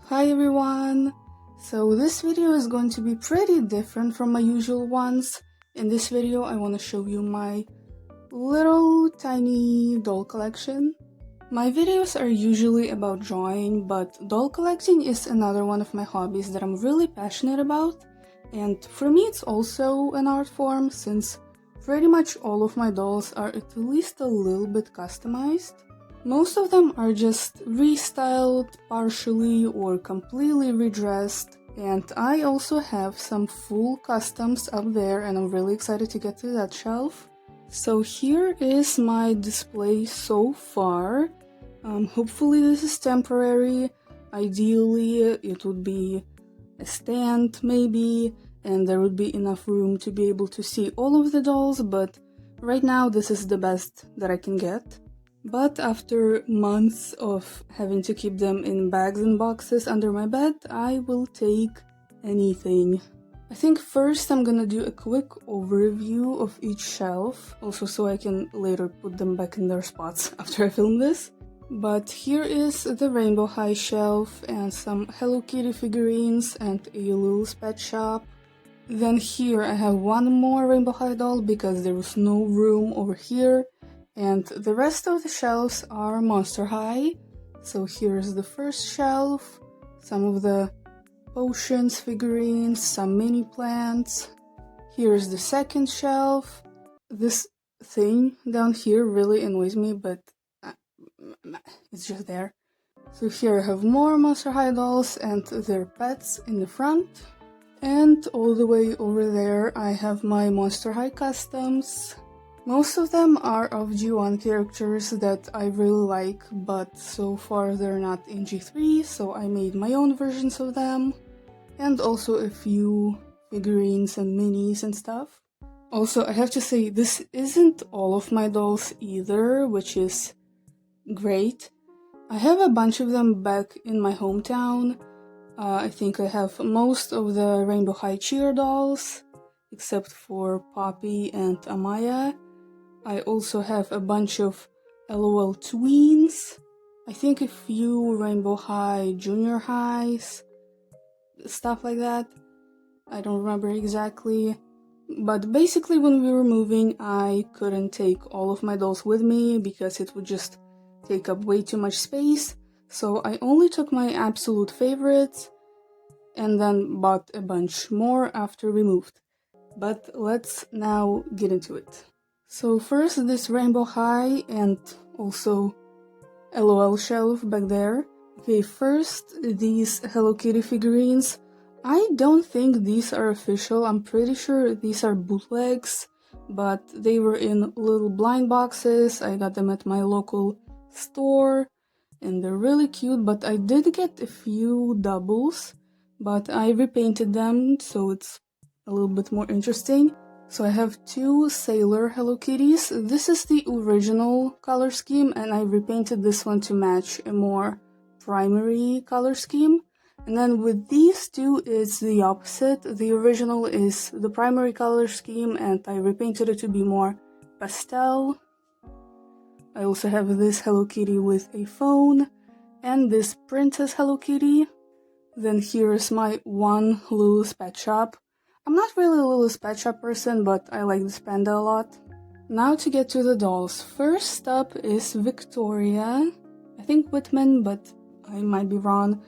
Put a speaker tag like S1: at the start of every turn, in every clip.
S1: Hi everyone! So this video is going to be pretty different from my usual ones. In this video I want to show you my little tiny doll collection. My videos are usually about drawing, but doll collecting is another one of my hobbies that I'm really passionate about. And for me it's also an art form, since pretty much all of my dolls are at least a little bit customized. Most of them are just restyled partially or completely redressed, and I also have some full customs up there and I'm really excited to get to that shelf. So here is my display so far. Hopefully this is temporary. Ideally it would be a stand maybe, and there would be enough room to be able to see all of the dolls, but right now this is the best that I can get. But after months of having to keep them in bags and boxes under my bed, I will take anything. I think first I'm gonna do a quick overview of each shelf, also so I can later put them back in their spots after I film this. But here is the Rainbow High shelf and some Hello Kitty figurines and a little pet shop. Then here I have one more Rainbow High doll because there was no room over here. And the rest of the shelves are Monster High. So here's the first shelf, some of the potions figurines, some mini plants. Here's the second shelf. This thing down here really annoys me, but it's just there. So here I have more Monster High dolls and their pets in the front. And all the way over there I have my Monster High customs. Most of them are of G1 characters that I really like, but so far they're not in G3, so I made my own versions of them. And also a few figurines and minis and stuff. Also, I have to say, this isn't all of my dolls either, which is great. I have a bunch of them back in my hometown. I think I have most of the Rainbow High Cheer dolls, except for Poppy and Amaya. I also have a bunch of LOL tweens, I think a few Rainbow High Junior Highs, stuff like that. I don't remember exactly. But basically when we were moving I couldn't take all of my dolls with me because it would just take up way too much space. So I only took my absolute favorites and then bought a bunch more after we moved. But let's now get into it. So first this Rainbow High and also LOL shelf back there. Okay, first these Hello Kitty figurines. I don't think these are official, I'm pretty sure these are bootlegs, but they were in little blind boxes. I got them at my local store and they're really cute, but I did get a few doubles, but I repainted them so it's a little bit more interesting. So I have two Sailor Hello Kitties. This is the original color scheme and I repainted this one to match a more primary color scheme. And then with these two it's the opposite. The original is the primary color scheme and I repainted it to be more pastel. I also have this Hello Kitty with a phone and this Princess Hello Kitty. Then here's my one Lulu's Pet Shop. I'm not really a Lulu's Pet Shop person, but I like this panda a lot. Now to get to the dolls. First up is Victoria. I think Whitman, but I might be wrong.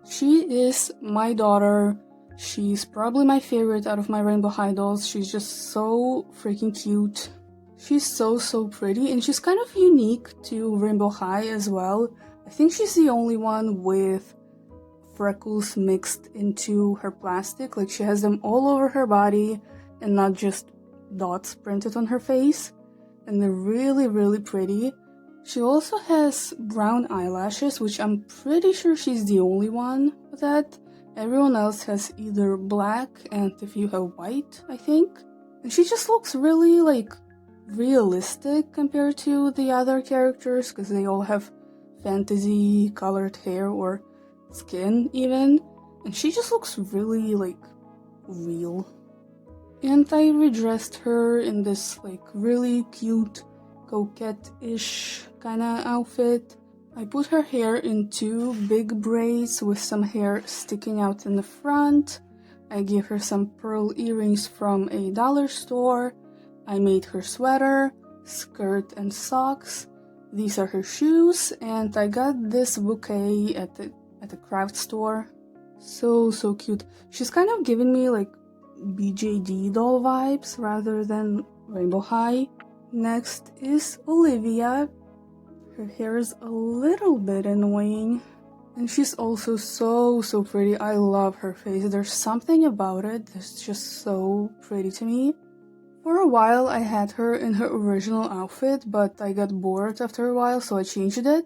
S1: She is my daughter. She's probably my favorite out of my Rainbow High dolls. She's just so freaking cute. She's so pretty, and she's kind of unique to Rainbow High as well. I think she's the only one with freckles mixed into her plastic, like she has them all over her body and not just dots printed on her face, and they're really pretty. She also has brown eyelashes, which I'm pretty sure she's the only one with that. Everyone else has either black and a few have white, I think. And she just looks really like realistic compared to the other characters because they all have fantasy colored hair or skin even, and she just looks really like real. And I redressed her in this like really cute coquette-ish kind of outfit. I put her hair in 2 big braids with some hair sticking out in the front. I gave her some pearl earrings from a dollar store. I made her sweater, skirt, and socks. These are her shoes, and I got this bouquet at the craft store. So cute. She's kind of giving me like BJD doll vibes rather than Rainbow High. Next is Olivia. Her hair is a little bit annoying. And she's also so pretty. I love her face. There's something about it that's just so pretty to me. For a while I had her in her original outfit, but I got bored after a while, so I changed it.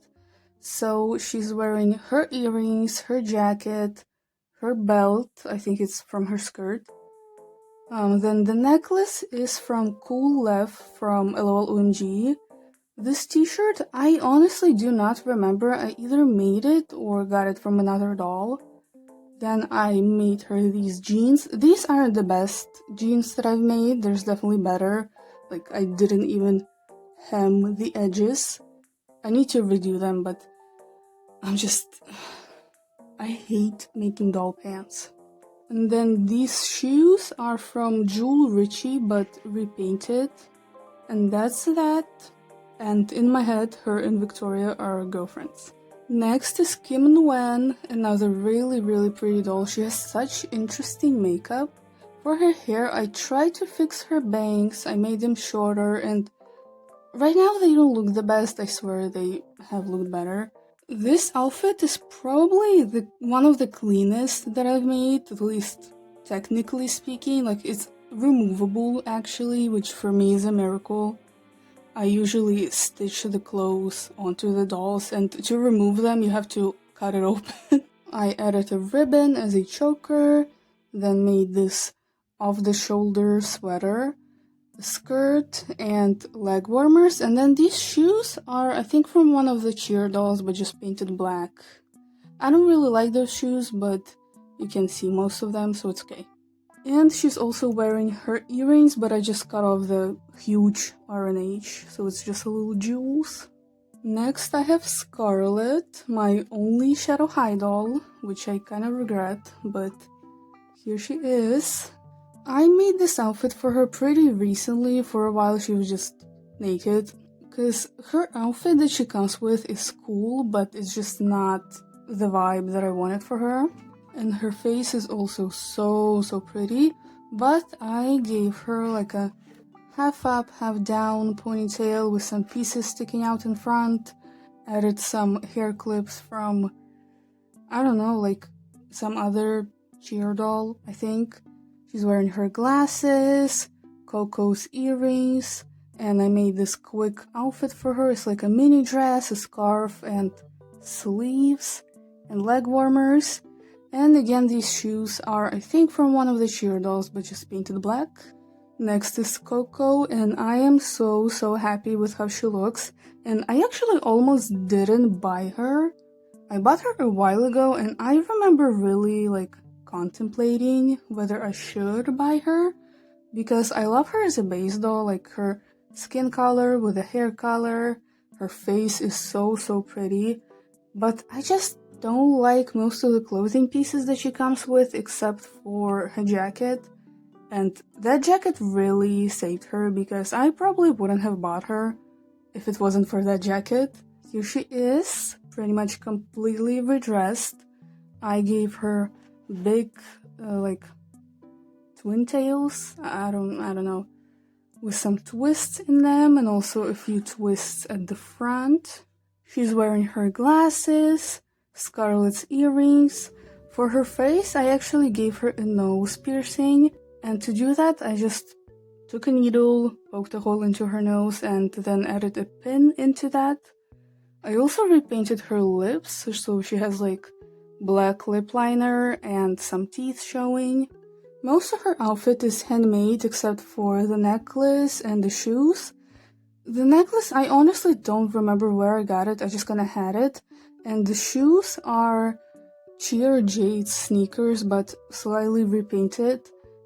S1: So she's wearing her earrings, her jacket, her belt. I think it's from her skirt. Then the necklace is from Cool Left from LOL OMG. This t-shirt, I honestly do not remember. I either made it or got it from another doll. Then I made her these jeans. These aren't the best jeans that I've made. There's definitely better. Like, I didn't even hem the edges. I need to redo them, but I hate making doll pants. And then these shoes are from Richie, but repainted. And that's that. And in my head, her and Victoria are girlfriends. Next is Kim Nguyen, another really pretty doll. She has such interesting makeup. For her hair, I tried to fix her bangs. I made them shorter, and right now they don't look the best. I swear they have looked better. This outfit is probably one of the cleanest that I've made, at least technically speaking. Like, it's removable actually, which for me is a miracle. I usually stitch the clothes onto the dolls, and to remove them you have to cut it open. I added a ribbon as a choker, then made this off-the-shoulder sweater, a skirt, and leg warmers, and then these shoes are, I think, from one of the cheer dolls, but just painted black. I don't really like those shoes, but you can see most of them, so it's okay. And she's also wearing her earrings, but I just cut off the huge R&H, so it's just a little jewels. Next I have Scarlet, my only Shadow High doll, which I kind of regret, but here she is. I made this outfit for her pretty recently. For a while she was just naked, because her outfit that she comes with is cool, but it's just not the vibe that I wanted for her. And her face is also so pretty, but I gave her like a half up, half down ponytail with some pieces sticking out in front. Added some hair clips from, I don't know, like some other cheer doll, I think. She's wearing her glasses, Coco's earrings, and I made this quick outfit for her. It's like a mini dress, a scarf, and sleeves, and leg warmers. And again, these shoes are, I think, from one of the cheer dolls, but just painted black. Next is Coco, and I am so happy with how she looks. And I actually almost didn't buy her. I bought her a while ago, and I remember really contemplating whether I should buy her, because I love her as a base doll, like her skin color with the hair color. Her face is so pretty, but I just don't like most of the clothing pieces that she comes with, except for her jacket. And that jacket really saved her, because I probably wouldn't have bought her if it wasn't for that jacket. Here she is, pretty much completely redressed. I gave her big twin tails, I don't know, with some twists in them, and also a few twists at the front. She's wearing her glasses, Scarlet's earrings. For her face, I actually gave her a nose piercing, and to do that I just took a needle, poked a hole into her nose, and then added a pin into that. I also repainted her lips, so she has black lip liner and some teeth showing. Most of her outfit is handmade except for the necklace and the shoes. The necklace, I honestly don't remember where I got it, I just kinda had it. And the shoes are Cheer Jade sneakers, but slightly repainted,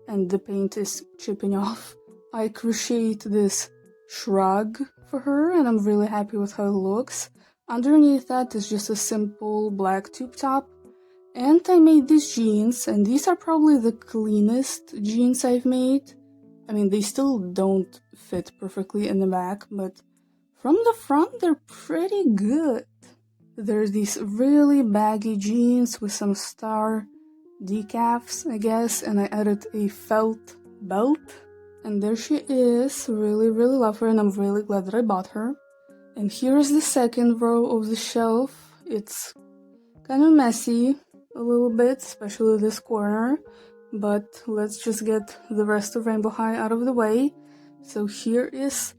S1: and the paint is chipping off. I crocheted this shrug for her, and I'm really happy with how it looks. Underneath that is just a simple black tube top. And I made these jeans, and these are probably the cleanest jeans I've made. I mean, they still don't fit perfectly in the back, but from the front they're pretty good. There's these really baggy jeans with some star decals, I guess, and I added a felt belt. And there she is. Really, really love her, and I'm really glad that I bought her. And here's the second row of the shelf. It's kind of messy a little bit, especially this corner, but let's just get the rest of Rainbow High out of the way. So here is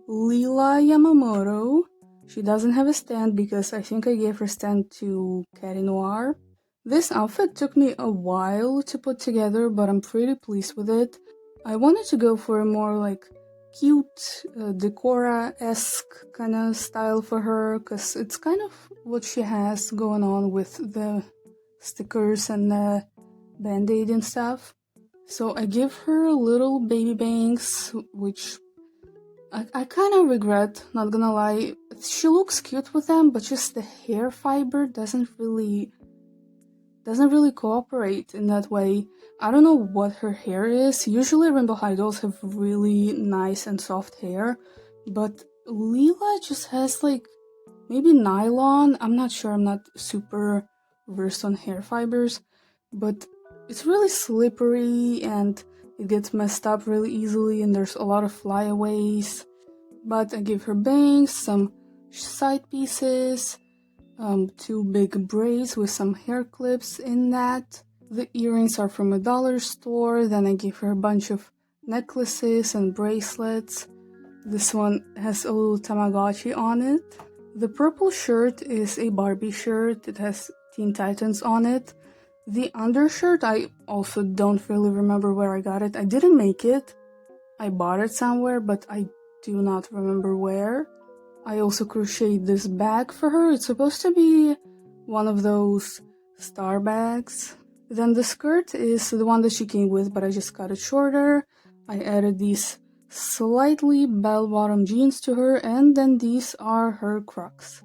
S1: Leela Yamamoto. She doesn't have a stand because I think I gave her stand to Catty Noir. This outfit took me a while to put together, but I'm pretty pleased with it. I wanted to go for a more like cute Decora-esque kind of style for her, because it's kind of what she has going on with the stickers and the band-aid and stuff. So I give her little baby bangs, which I kind of regret, not gonna lie. She looks cute with them, but just the hair fiber doesn't really cooperate in that way. I don't know what her hair is. Usually Rainbow High dolls have really nice and soft hair, but Leela just has like maybe nylon. I'm not sure, I'm not super versed on hair fibers, but it's really slippery and it gets messed up really easily, and there's a lot of flyaways. But I give her bangs, some side pieces, 2 big braids with some hair clips in that. The earrings are from a dollar store. Then I gave her a bunch of necklaces and bracelets. This one has a little Tamagotchi on it. The purple shirt is a Barbie shirt. It has Teen Titans on it. The undershirt, I also don't really remember where I got it. I didn't make it. I bought it somewhere, but I do not remember where. I also crocheted this bag for her. It's supposed to be one of those star bags. Then the skirt is the one that she came with, but I just cut it shorter. I added these slightly bell-bottom jeans to her, and then these are her Crocs.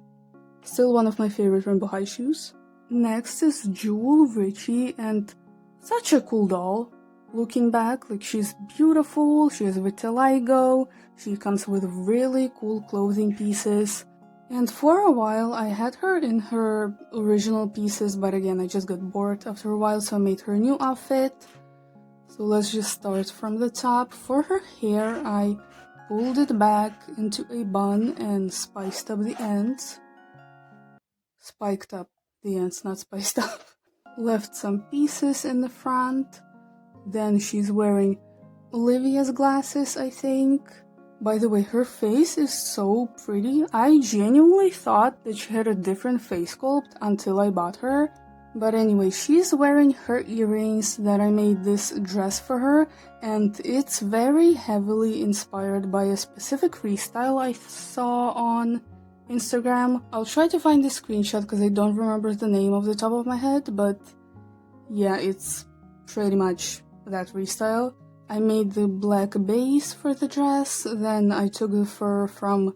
S1: Still one of my favorite Rainbow High shoes. Next is Jewel Richie, and such a cool doll. Looking back, like, she's beautiful, she has vitiligo, she comes with really cool clothing pieces. And for a while I had her in her original pieces, but again I just got bored after a while, so I made her a new outfit. So let's just start from the top. For her hair, I pulled it back into a bun and spiced up the ends. Spiked up the ends, not spiced up. Left some pieces in the front. Then she's wearing Olivia's glasses, I think. By the way, her face is so pretty. I genuinely thought that she had a different face sculpt until I bought her. But anyway, she's wearing her earrings that I made this dress for her, and it's very heavily inspired by a specific restyle I saw on Instagram. I'll try to find this screenshot because I don't remember the name off the top of my head, but yeah, it's pretty much that restyle. I made the black base for the dress, then I took the fur from,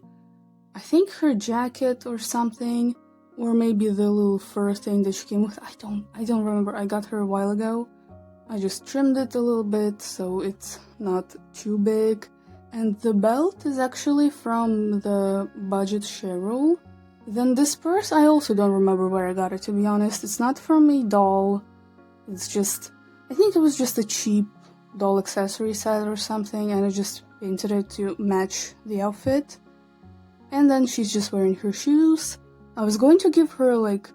S1: I think, her jacket or something, or maybe the little fur thing that she came with. I don't remember. I got her a while ago. I just trimmed it a little bit so it's not too big. And the belt is actually from the budget Cheryl. Then this purse, I also don't remember where I got it, to be honest. It's not from a doll. It's just, I think it was just a cheap doll accessory set or something, and I just painted it to match the outfit. And then she's just wearing her shoes. I was going to give her like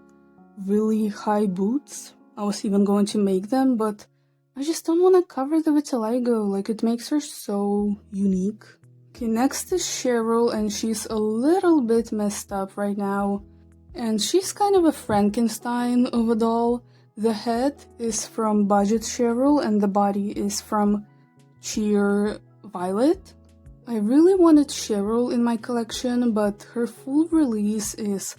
S1: really high boots. I was even going to make them, but I just don't want to cover the vitiligo. Like, it makes her so unique. Okay, next is Cheryl, and she's a little bit messed up right now. And she's kind of a Frankenstein of a doll. The head is from Budget Cheryl and the body is from Cheer Violet. I really wanted Cheryl in my collection, but her full release is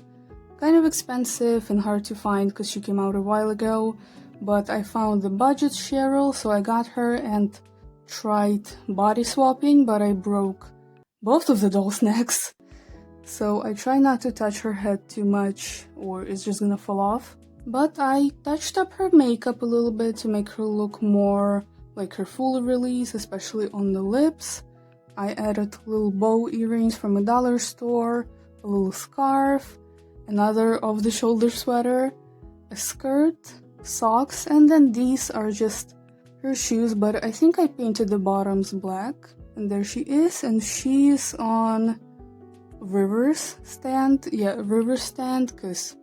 S1: kind of expensive and hard to find because she came out a while ago. But I found the Budget Cheryl, so I got her and tried body swapping, but I broke both of the doll's necks. so I try not to touch her head too much or it's just gonna fall off. But I touched up her makeup a little bit to make her look more like her full release, especially on the lips. I added little bow earrings from a dollar store, a little scarf, another off-the-shoulder sweater, a skirt, socks, and then these are just her shoes, but I think I painted the bottoms black. And there she is, and she's on River's stand. Yeah, River's stand, because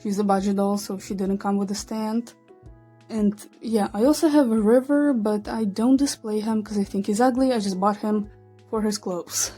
S1: she's a budget doll, so she didn't come with a stand. And yeah, I also have a River, but I don't display him because I think he's ugly. I just bought him for his clothes.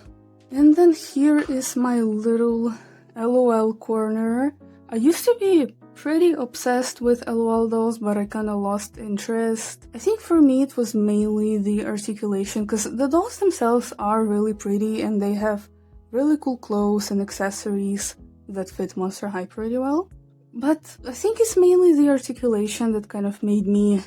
S1: And then here is my little LOL corner. I used to be pretty obsessed with LOL dolls, but I kinda lost interest. I think for me it was mainly the articulation, because the dolls themselves are really pretty and they have really cool clothes and accessories that fit Monster High pretty well. But I think it's mainly the articulation that kind of made me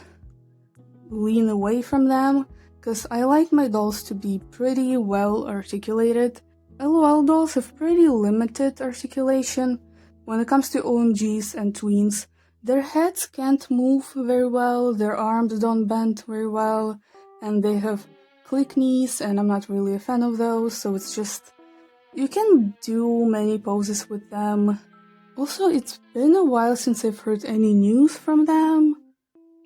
S1: lean away from them, because I like my dolls to be pretty well articulated. LOL dolls have pretty limited articulation. When it comes to OMGs and tweens, their heads can't move very well, their arms don't bend very well, and they have click knees, and I'm not really a fan of those, so it's just, you can do many poses with them. Also, it's been a while since I've heard any news from them.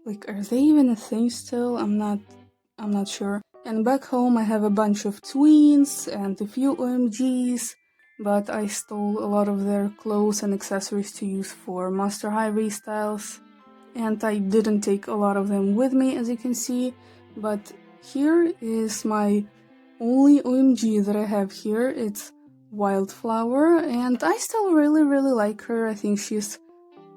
S1: Like, are they even a thing still? I'm not sure. And back home I have a bunch of tweens and a few OMGs, but I stole a lot of their clothes and accessories to use for Monster High restyles. And I didn't take a lot of them with me, as you can see, but here is my only OMG that I have here. It's Wildflower, and I still really like her. I think she's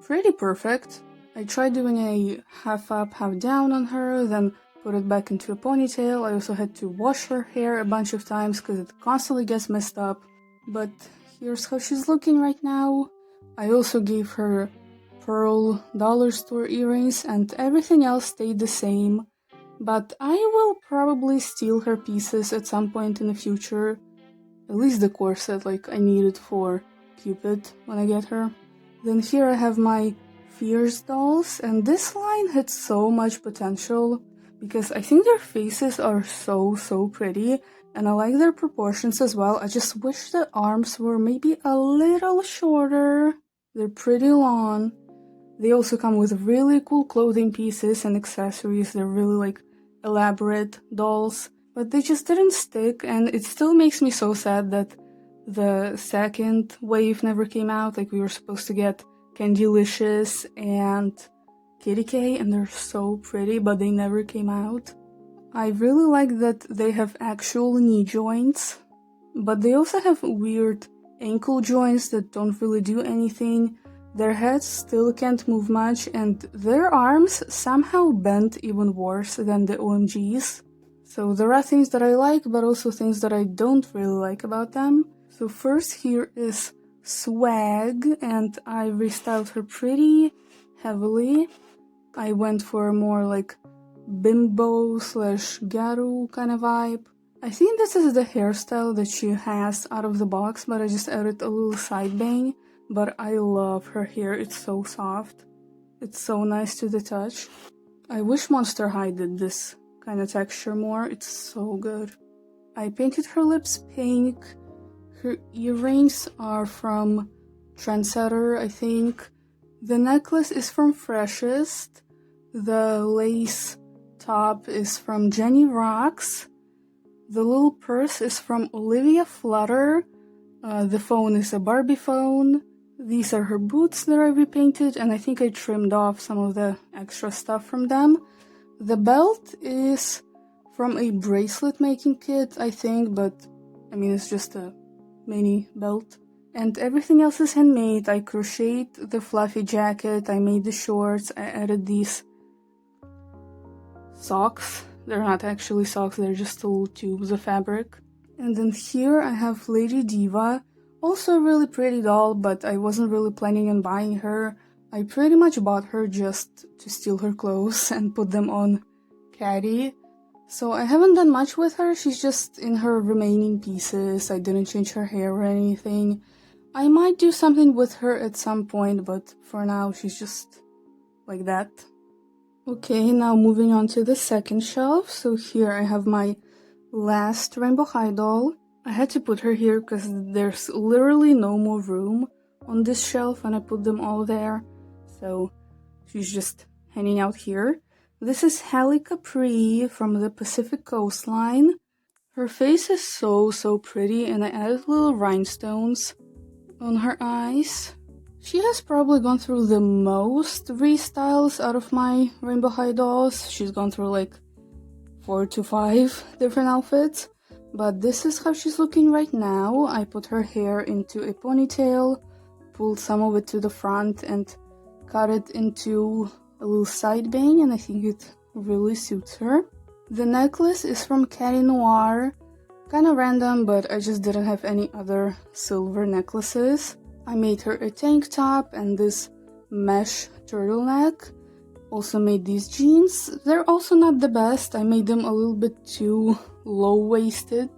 S1: pretty perfect. I tried doing a half up, half down on her, then put it back into a ponytail. I also had to wash her hair a bunch of times because it constantly gets messed up. But here's how she's looking right now. I also gave her pearl dollar store earrings and everything else stayed the same. But I will probably steal her pieces at some point in the future. At least the corset, like I need it for Cupid when I get her. Then here I have my Fierce dolls, and this line had so much potential because I think their faces are so pretty and I like their proportions as well. I just wish the arms were maybe a little shorter. They're pretty long. They also come with really cool clothing pieces and accessories. They're really like elaborate dolls, but they just didn't stick, and it still makes me so sad that the second wave never came out. Like, we were supposed to get Candylicious and Kitty K, and they're so pretty, but they never came out. I really like that they have actual knee joints, but they also have weird ankle joints that don't really do anything. Their heads still can't move much, and their arms somehow bend even worse than the OMGs. So there are things that I like, but also things that I don't really like about them. So first here is Swag, and I restyled her pretty heavily. I went for a more like bimbo slash garu kind of vibe. I think this is the hairstyle that she has out of the box, but I just added a little side bang. But I love her hair, it's so soft. It's so nice to the touch. I wish Monster High did this kind of texture more, it's so good. I painted her lips pink. Her earrings are from Trendsetter, I think. The necklace is from Freshest. The lace top is from Jenny Rocks. The little purse is from Olivia Flutter. The phone is a Barbie phone. These are her boots that I repainted, and I think I trimmed off some of the extra stuff from them. The belt is from a bracelet making kit, I think, but I mean, it's just a mini belt. And everything else is handmade. I crocheted the fluffy jacket, I made the shorts, I added these socks. They're not actually socks, they're just little tubes of fabric. And then here I have Lady Diva, also a really pretty doll, but I wasn't really planning on buying her. I pretty much bought her just to steal her clothes and put them on Caddy. So I haven't done much with her, she's just in her remaining pieces. I didn't change her hair or anything. I might do something with her at some point, but for now she's just like that. Okay, now moving on to the second shelf. So here I have my last Rainbow High doll. I had to put her here because there's literally no more room on this shelf and I put them all there. So she's just hanging out here. This is Capri from the Pacific Coastline. Her face is so pretty and I added little rhinestones on her eyes. She has probably gone through the most restyles out of my Rainbow High dolls. She's gone through like 4 to 5 different outfits. But this is how she's looking right now. I put her hair into a ponytail, pulled some of it to the front and cut it into a little side bang, and I think it really suits her. The necklace is from Catty Noir. Kinda random, but I just didn't have any other silver necklaces. I made her a tank top and this mesh turtleneck. Also made these jeans. They're also not the best. I made them a little bit too low-waisted.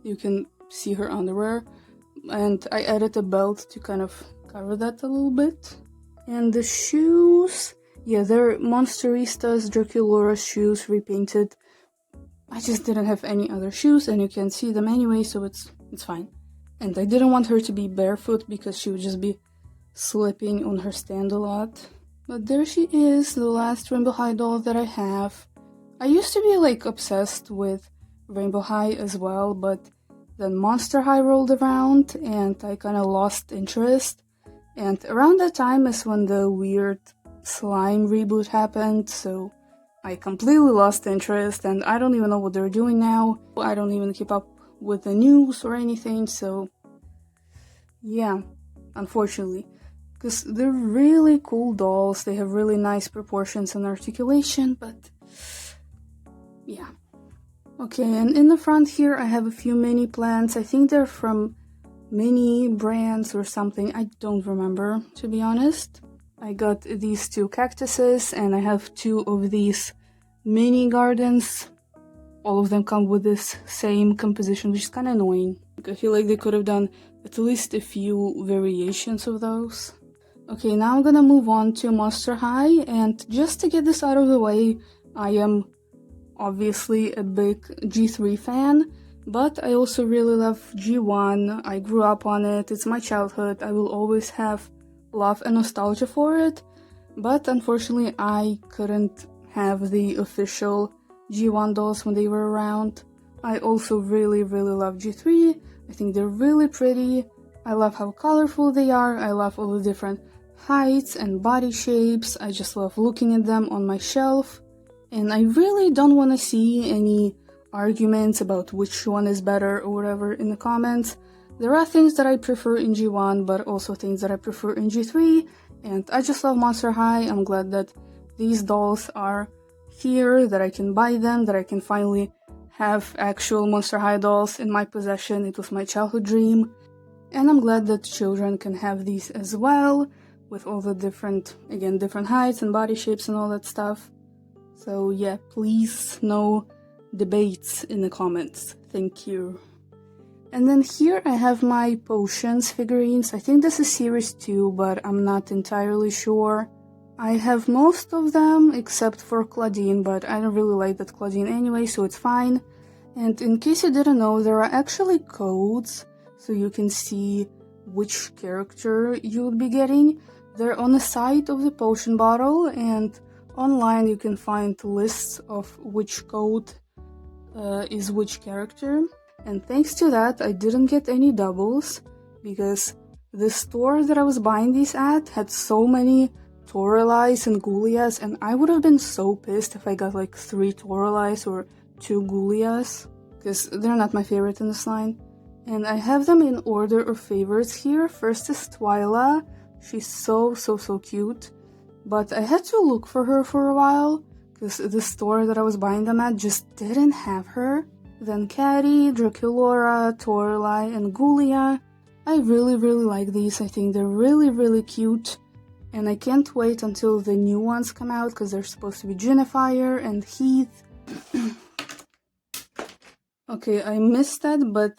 S1: You can see her underwear. And I added a belt to kind of cover that a little bit. And the shoes, yeah, they're Monsteristas Draculaura shoes repainted. I just didn't have any other shoes and you can see them anyway, so it's fine. And I didn't want her to be barefoot because she would just be slipping on her stand a lot. But there she is, the last Rainbow High doll that I have. I used to be like obsessed with Rainbow High as well, but then Monster High rolled around and I kind of lost interest. And around that time is when the weird slime reboot happened, so I completely lost interest and I don't even know what they're doing now. I don't even keep up with the news or anything, so yeah, unfortunately. Because they're really cool dolls, they have really nice proportions and articulation, but yeah. Okay, and in the front here I have a few mini plants. I think they're from Mini brands or something, I don't remember, to be honest. I got these 2 cactuses and I have 2 of these mini gardens. All of them come with this same composition, which is kind of annoying. I feel like they could have done at least a few variations of those. Okay, now I'm gonna move on to Monster High, and just to get this out of the way, I am obviously a big G3 fan, but I also really love G1. I grew up on it, it's my childhood, I will always have love and nostalgia for it, but unfortunately I couldn't have the official G1 dolls when they were around. I also really love G3, I think they're really pretty, I love how colorful they are, I love all the different heights and body shapes, I just love looking at them on my shelf, and I really don't want to see any arguments about which one is better or whatever in the comments. There are things that I prefer in G1, but also things that I prefer in G3, and I just love Monster High. I'm glad that these dolls are here, that I can buy them, that I can finally have actual Monster High dolls in my possession. It was my childhood dream, and I'm glad that children can have these as well, with all the different heights and body shapes and all that stuff. So yeah, please, no debates in the comments. Thank you. And then here I have my potions figurines. I think this is series 2, but I'm not entirely sure. I have most of them except for Claudine, but I don't really like that Claudine anyway, so it's fine. And in case you didn't know, there are actually codes, so you can see which character you would be getting. They're on the side of the potion bottle, and online you can find lists of which code is which character. And thanks to that, I didn't get any doubles, because the store that I was buying these at had so many Toalis and Gulias, and I would have been so pissed if I got like 3 Toalis or 2 Gulias, because they're not my favorite in this line. And I have them in order of favorites here. First is Twyla. She's so cute, but I had to look for her for a while, because the store that I was buying them at just didn't have her. Then Caddy, Draculaura, Toali, and Gulia. I really like these. I think they're really cute, and I can't wait until the new ones come out, because they're supposed to be Jennifier and Heath. Okay, I missed that, but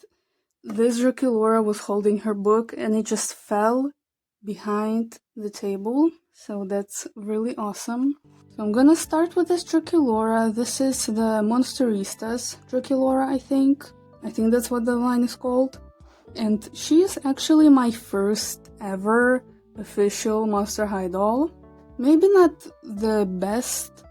S1: this Draculaura was holding her book and it just fell behind the table, so that's really awesome. So I'm gonna start with this Draculaura. This is the Monsteristas Draculaura, I think. I think that's what the line is called. And she is actually my first ever official Monster High doll. Maybe not the best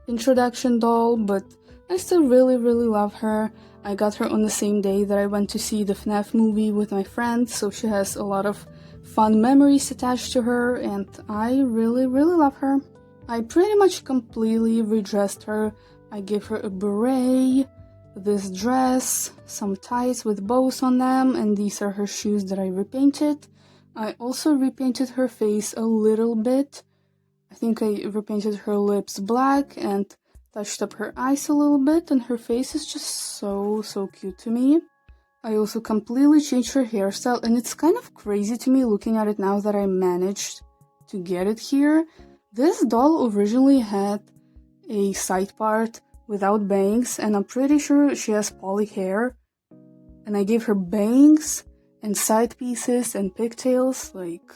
S1: introduction doll, but I still really love her. I got her on the same day that I went to see the FNAF movie with my friends, so she has a lot of fun memories attached to her, and I really love her. I pretty much completely redressed her. I gave her a beret, this dress, some ties with bows on them, and these are her shoes that I repainted. I also repainted her face a little bit. I think I repainted her lips black and touched up her eyes a little bit, and her face is just so cute to me. I also completely changed her hairstyle, and it's kind of crazy to me looking at it now that I managed to get it here. This doll originally had a side part without bangs, and I'm pretty sure she has poly hair. And I gave her bangs and side pieces and pigtails, like,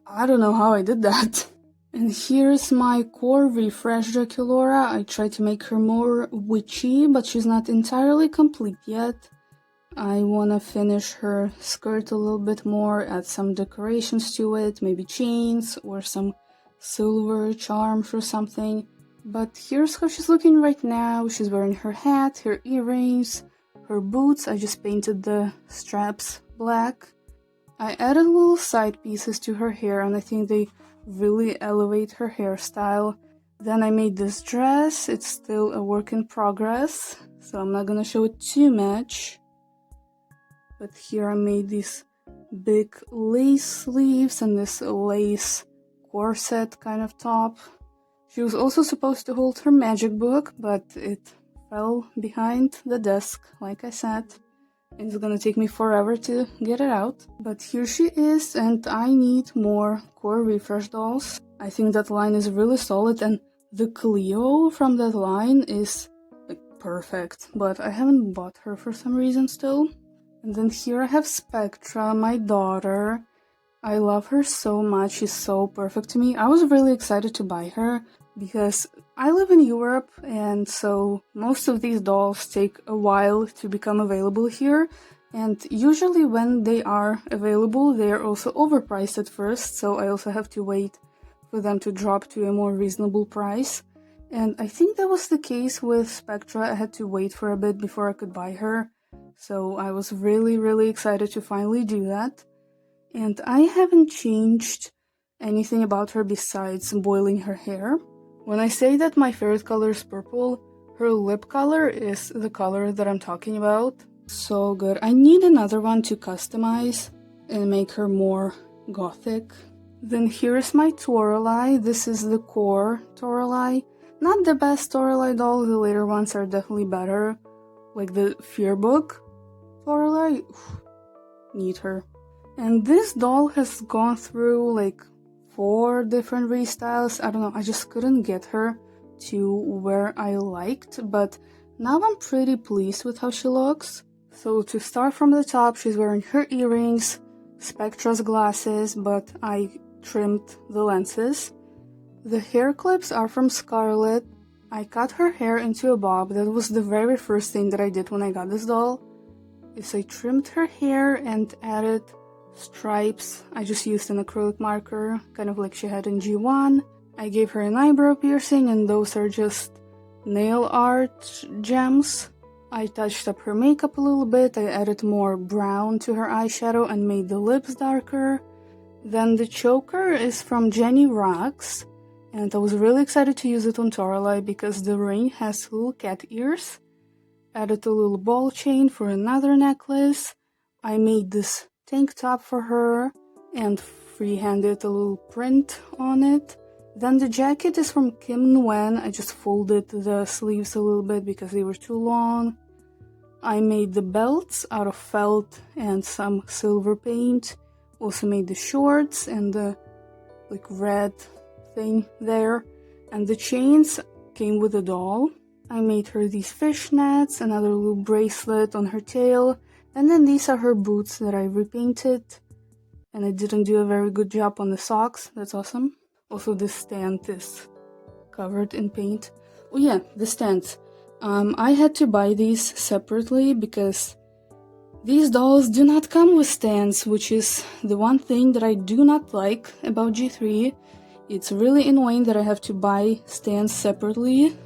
S1: I don't know how I did that. And here's my core refresh Draculaura. I tried to make her more witchy, but she's not entirely complete yet. I wanna finish her skirt a little bit more, add some decorations to it, maybe chains or some silver charms or something. But here's how she's looking right now. She's wearing her hat, her earrings, her boots. I just painted the straps black. I added little side pieces to her hair, and I think they really elevate her hairstyle. Then I made this dress. It's still a work in progress, so I'm not gonna show it too much. But here I made these big lace sleeves and this lace corset kind of top. She was also supposed to hold her magic book, but it fell behind the desk, like I said. It's gonna take me forever to get it out. But here she is, and I need more core refresh dolls. I think that line is really solid, and the Cleo from that line is like perfect, but I haven't bought her for some reason still. And then here I have Spectra, my daughter. I love her so much, she's so perfect to me. I was really excited to buy her because I live in Europe, and so most of these dolls take a while to become available here. And usually when they are available, they are also overpriced at first, so I also have to wait for them to drop to a more reasonable price. And I think that was the case with Spectra. I had to wait for a bit before I could buy her. So I was really excited to finally do that. And I haven't changed anything about her besides boiling her hair. When I say that my favorite color is purple, her lip color is the color that I'm talking about. So good. I need another one to customize and make her more gothic. Then here's my Toali. This is the core Toali. Not the best Toali doll, the later ones are definitely better. Like the Fear book Toali, need her. And this doll has gone through like 4 different restyles. I don't know, I just couldn't get her to where I liked, but now I'm pretty pleased with how she looks. So to start from the top, she's wearing her earrings, Spectra's glasses, but I trimmed the lenses. The hair clips are from Scarlet. I cut her hair into a bob. That was the very first thing that I did when I got this doll. Is I trimmed her hair and added stripes. I just used an acrylic marker, kind of like she had in G1. I gave her an eyebrow piercing, and those are just nail art gems. I touched up her makeup a little bit. I added more brown to her eyeshadow and made the lips darker. Then the choker is from Jenny Rocks, and I was really excited to use it on Toali because the ring has little cat ears. Added a little ball chain for another necklace. I made this tank top for her and freehanded a little print on it. Then the jacket is from Kim Nguyen. I just folded the sleeves a little bit because they were too long. I made the belts out of felt and some silver paint. Also made the shorts and the like red thing there. And the chains came with a doll. I made her these fishnets, another little bracelet on her tail, and then these are her boots that I repainted. And I didn't do a very good job on the socks, that's awesome. Also, this stand is covered in paint. Oh yeah, the stands. I had to buy these separately because these dolls do not come with stands, which is the one thing that I do not like about G3. It's really annoying that I have to buy stands separately.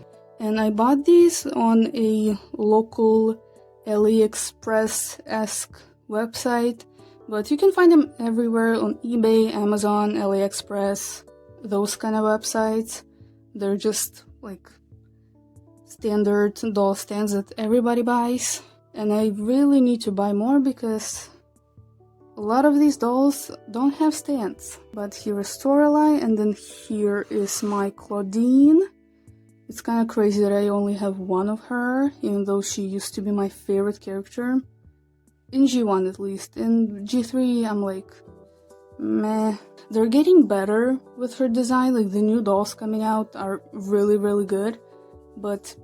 S1: And I bought these on a local AliExpress-esque website, but you can find them everywhere on eBay, Amazon, AliExpress, those kind of websites. They're just like standard doll stands that everybody buys. And I really need to buy more because a lot of these dolls don't have stands. But here is Toali, and then here is my Claudine. It's kind of crazy that I only have one of her, even though she used to be my favorite character. In G1 at least. In G3 I'm like, meh. They're getting better with her design, like the new dolls coming out are really good. But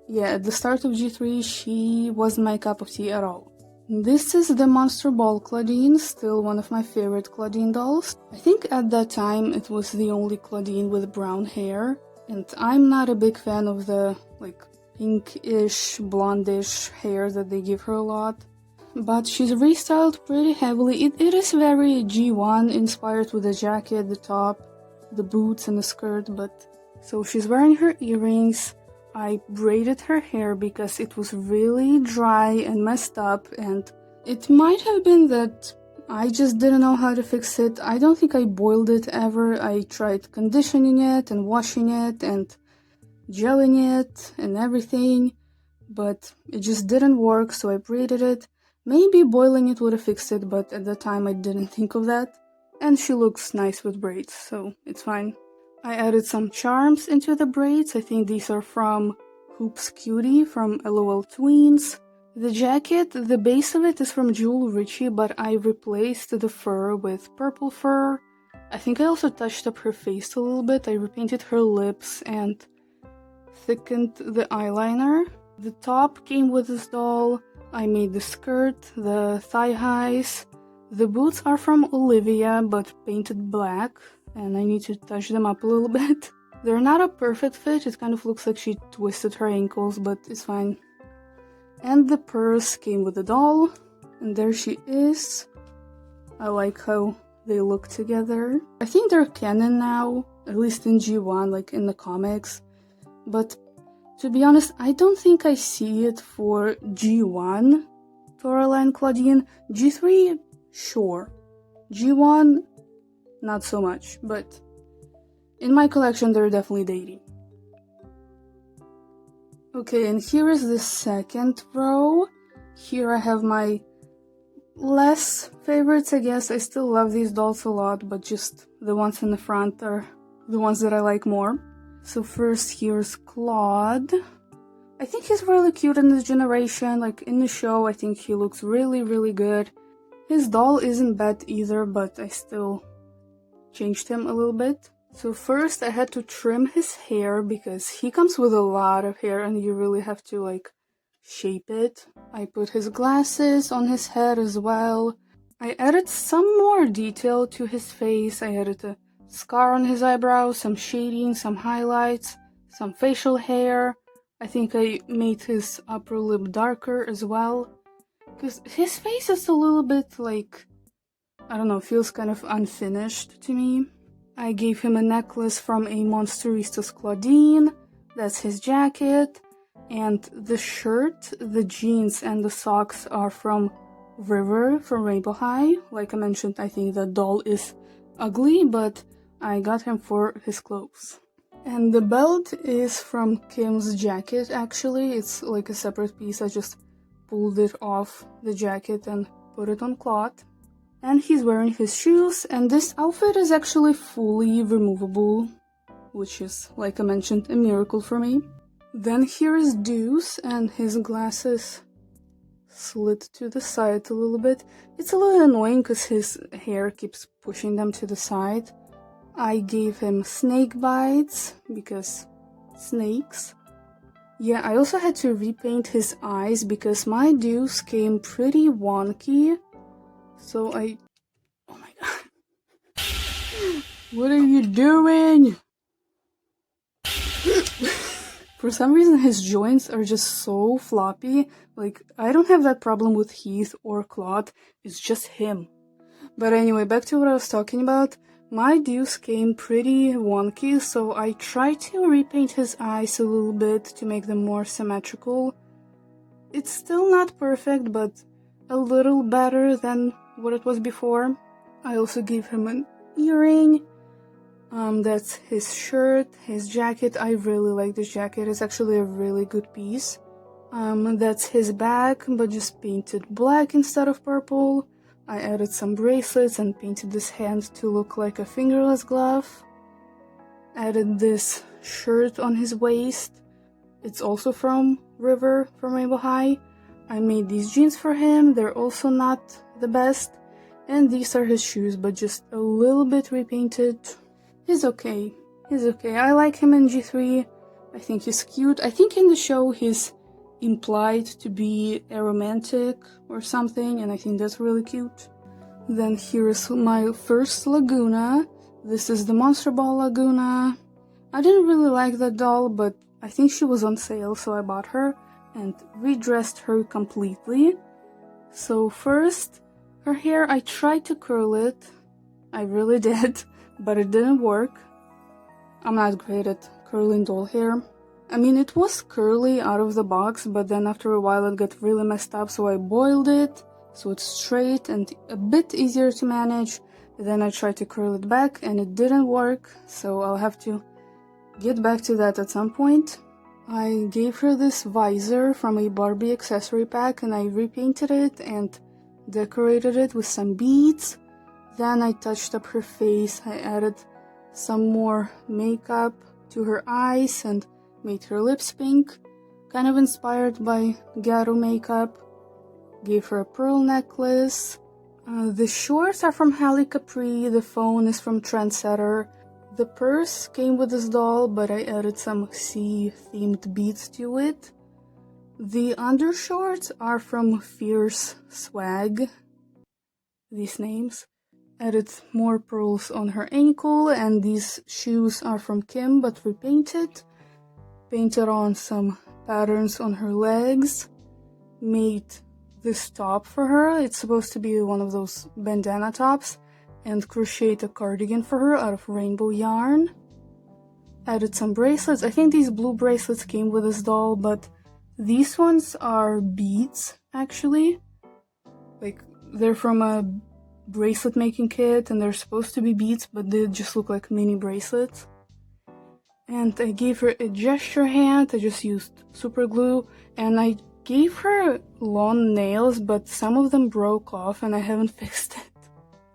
S1: yeah, at the start of G3 she wasn't my cup of tea at all. This is the Monster Ball Claudine, still one of my favorite Claudine dolls. I think at that time it was the only Claudine with brown hair. And I'm not a big fan of the like pinkish, blondish hair that they give her a lot. But she's restyled pretty heavily. It is very G1 inspired with the jacket, the top, the boots and the skirt. But so she's wearing her earrings. I braided her hair because it was really dry and messed up, and it might have been that I just didn't know how to fix it. I don't think I boiled it ever. I tried conditioning it and washing it and gelling it and everything, but it just didn't work, so I braided it. Maybe boiling it would have fixed it, but at the time I didn't think of that. And she looks nice with braids, so it's fine. I added some charms into the braids. I think these are from Hoops Cutie from LOL Tweens. The jacket, the base of it is from Richie, but I replaced the fur with purple fur. I think I also touched up her face a little bit. I repainted her lips and thickened the eyeliner. The top came with this doll. I made the skirt, the thigh highs. The boots are from Olivia, but painted black, and I need to touch them up a little bit. They're not a perfect fit. It kind of looks like she twisted her ankles, but it's fine. And the purse came with the doll, and there she is. I like how they look together. I think they're canon now, at least in G1, like in the comics. But to be honest, I don't think I see it for G1, Toali and Claudine. G3, sure. G1, not so much, but in my collection they're definitely dating. Okay, and here is the second row. Here I have my less favorites, I guess. I still love these dolls a lot, but just the ones in the front are the ones that I like more. So first here's Claude. I think he's really cute in this generation. Like in the show, I think he looks really good. His doll isn't bad either, but I still changed him a little bit. So first I had to trim his hair because he comes with a lot of hair and you really have to like shape it. I put his glasses on his head as well. I added some more detail to his face. I added a scar on his eyebrows, some shading, some highlights, some facial hair. I think I made his upper lip darker as well. Because his face is a little bit like, I don't know, feels kind of unfinished to me. I gave him a necklace from a Monsteristas Claudine. That's his jacket. And the shirt, the jeans, and the socks are from River from Rainbow High. Like I mentioned, I think the doll is ugly, but I got him for his clothes. And the belt is from Kim's jacket, actually. It's like a separate piece. I just pulled it off the jacket and put it on Claude. And he's wearing his shoes, and this outfit is actually fully removable, which is, like I mentioned, a miracle for me. Then here is Deuce, and his glasses slid to the side a little bit. It's a little annoying because his hair keeps pushing them to the side. I gave him snake bites, because snakes. Yeah, I also had to repaint his eyes because my deuce came pretty wonky. So oh my god. What are you doing? For some reason his joints are just so floppy. Like, I don't have that problem with Heath or Claude, it's just him. But anyway, back to what I was talking about. My deuce came pretty wonky, so I tried to repaint his eyes a little bit to make them more symmetrical. It's still not perfect, but a little better than what it was before. I also gave him an earring. That's his shirt, his jacket. I really like this jacket. It's actually a really good piece. That's his bag, but just painted black instead of purple. I added some bracelets and painted this hand to look like a fingerless glove. Added this shirt on his waist. It's also from River from Rainbow High. I made these jeans for him. They're also not the best. And these are his shoes, but just a little bit repainted. He's okay. He's okay. I like him in G3. I think he's cute. I think in the show he's implied to be a romantic or something, and I think that's really cute. Then here is my first Laguna. This is the Monster Ball Laguna. I didn't really like that doll, but I think she was on sale, so I bought her and redressed her completely. So first, her hair, I tried to curl it. I really did, but it didn't work. I'm not great at curling doll hair. I mean, it was curly out of the box, but then after a while it got really messed up, so I boiled it, so it's straight and a bit easier to manage. Then I tried to curl it back, and it didn't work, so I'll have to get back to that at some point. I gave her this visor from a Barbie accessory pack, and I repainted it and decorated it with some beads. Then I touched up her face. I added some more makeup to her eyes and made her lips pink, kind of inspired by Garu makeup. Gave her a pearl necklace. The shorts are from Capri, the phone is from Trendsetter. The purse came with this doll, but I added some sea-themed beads to it. The undershorts are from Fierce Swag. These names. Added more pearls on her ankle, and these shoes are from Kim, but repainted. Painted on some patterns on her legs. Made this top for her. It's supposed to be one of those bandana tops. And crocheted a cardigan for her out of rainbow yarn. Added some bracelets. I think these blue bracelets came with this doll, but these ones are beads, actually. Like, they're from a bracelet making kit, and they're supposed to be beads, but they just look like mini bracelets. And I gave her a gesture hand. I just used super glue, and I gave her long nails, but some of them broke off and I haven't fixed it.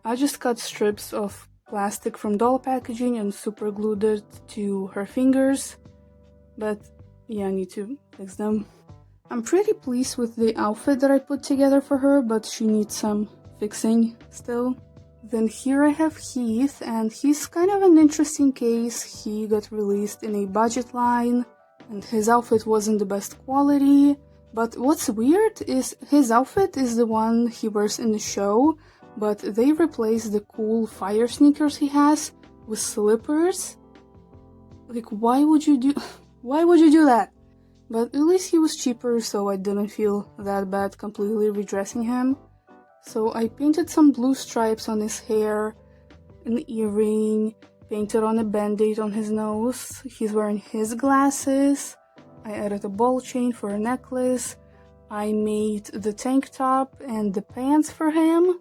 S1: I just cut strips of plastic from doll packaging and super glued it to her fingers, but yeah, I need to fix them. I'm pretty pleased with the outfit that I put together for her, but she needs some fixing still. Then here I have Heath, and he's kind of an interesting case. He got released in a budget line, and his outfit wasn't the best quality. But what's weird is his outfit is the one he wears in the show, but they replaced the cool fire sneakers he has with slippers. Like, why would you do that? But at least he was cheaper, so I didn't feel that bad completely redressing him. So I painted some blue stripes on his hair, an earring, painted on a band-aid on his nose. He's wearing his glasses. I added a ball chain for a necklace. I made the tank top and the pants for him.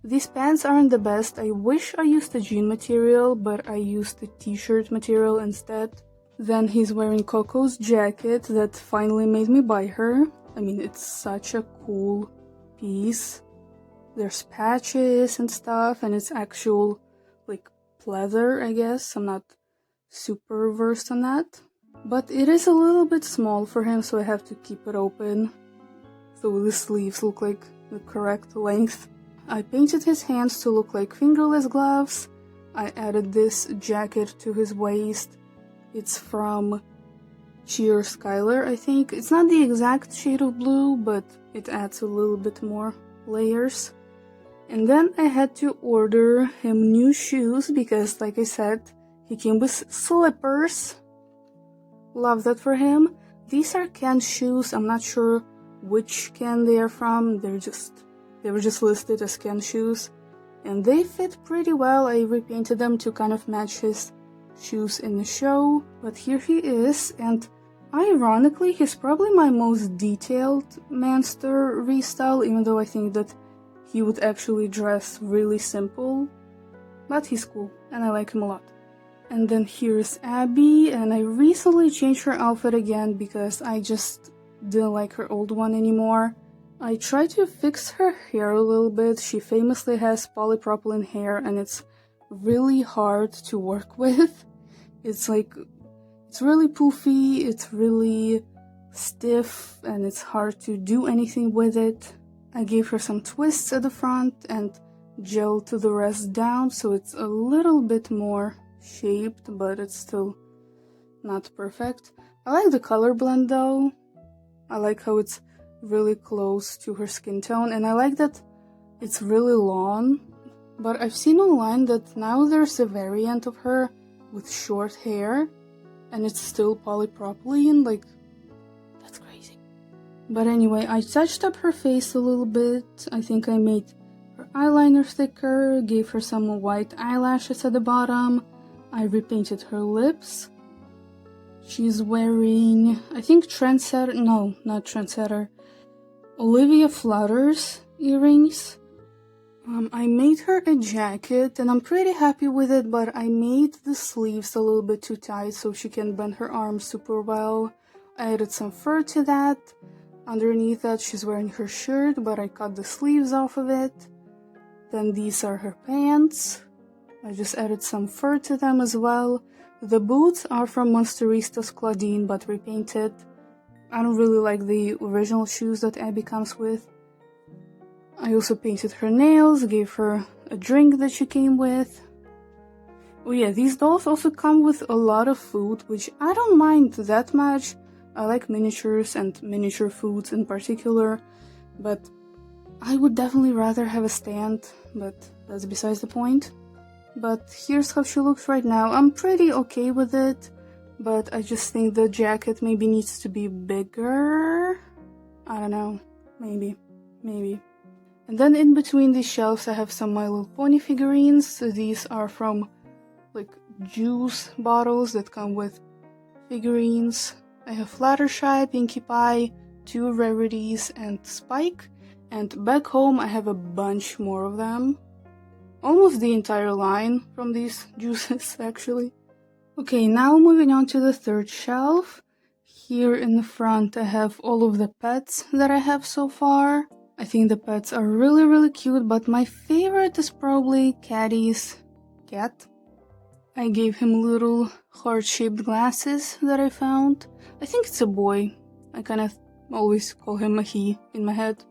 S1: These pants aren't the best. I wish I used a jean material, but I used a t-shirt material instead. Then he's wearing Coco's jacket that finally made me buy her. I mean, it's such a cool piece. There's patches and stuff, and it's actual, like, pleather, I guess. I'm not super versed on that. But it is a little bit small for him, so I have to keep it open. So the sleeves look like the correct length. I painted his hands to look like fingerless gloves. I added this jacket to his waist. It's from sheer Skylar, I think. It's not the exact shade of blue, but it adds a little bit more layers. And then I had to order him new shoes because, like I said, he came with slippers. Love that for him. These are Ken shoes. I'm not sure which Ken they are from. They were just listed as Ken shoes. And they fit pretty well. I repainted them to kind of match his shoes in the show. But here he is, and ironically, he's probably my most detailed Manster restyle, even though I think that he would actually dress really simple. But he's cool, and I like him a lot. And then here's Abby, and I recently changed her outfit again because I just didn't like her old one anymore. I tried to fix her hair a little bit. She famously has polypropylene hair, and it's really hard to work with. It's really poofy, it's really stiff, and it's hard to do anything with it. I gave her some twists at the front and gel to the rest down, so it's a little bit more shaped, but it's still not perfect. I like the color blend though. I like how it's really close to her skin tone, and I like that it's really long. But I've seen online that now there's a variant of her with short hair, and it's still polypropylene. Like, that's crazy. But anyway, I touched up her face a little bit. I think I made her eyeliner thicker, gave her some white eyelashes at the bottom. I repainted her lips. She's wearing, I think Trendsetter, no, not Trendsetter, Olivia Flutters earrings. I made her a jacket, and I'm pretty happy with it, but I made the sleeves a little bit too tight so she can bend her arms super well. I added some fur to that. Underneath that, she's wearing her shirt, but I cut the sleeves off of it. Then these are her pants. I just added some fur to them as well. The boots are from Monsterista's Claudine, but repainted. I don't really like the original shoes that Abby comes with. I also painted her nails, gave her a drink that she came with. Oh yeah, these dolls also come with a lot of food, which I don't mind that much. I like miniatures and miniature foods in particular, but I would definitely rather have a stand, but that's besides the point. But here's how she looks right now. I'm pretty okay with it, but I just think the jacket maybe needs to be bigger. I don't know, maybe. And then in between these shelves I have some My Little Pony figurines. So these are from like juice bottles that come with figurines. I have Fluttershy, Pinkie Pie, 2 Rarities, and Spike. And back home I have a bunch more of them. Almost the entire line from these juices, actually. Okay, now moving on to the third shelf. Here in the front I have all of the pets that I have so far. I think the pets are really cute, but my favorite is probably Caddy's cat. I gave him little heart-shaped glasses that I found. I think it's a boy. I kind of always call him a he in my head.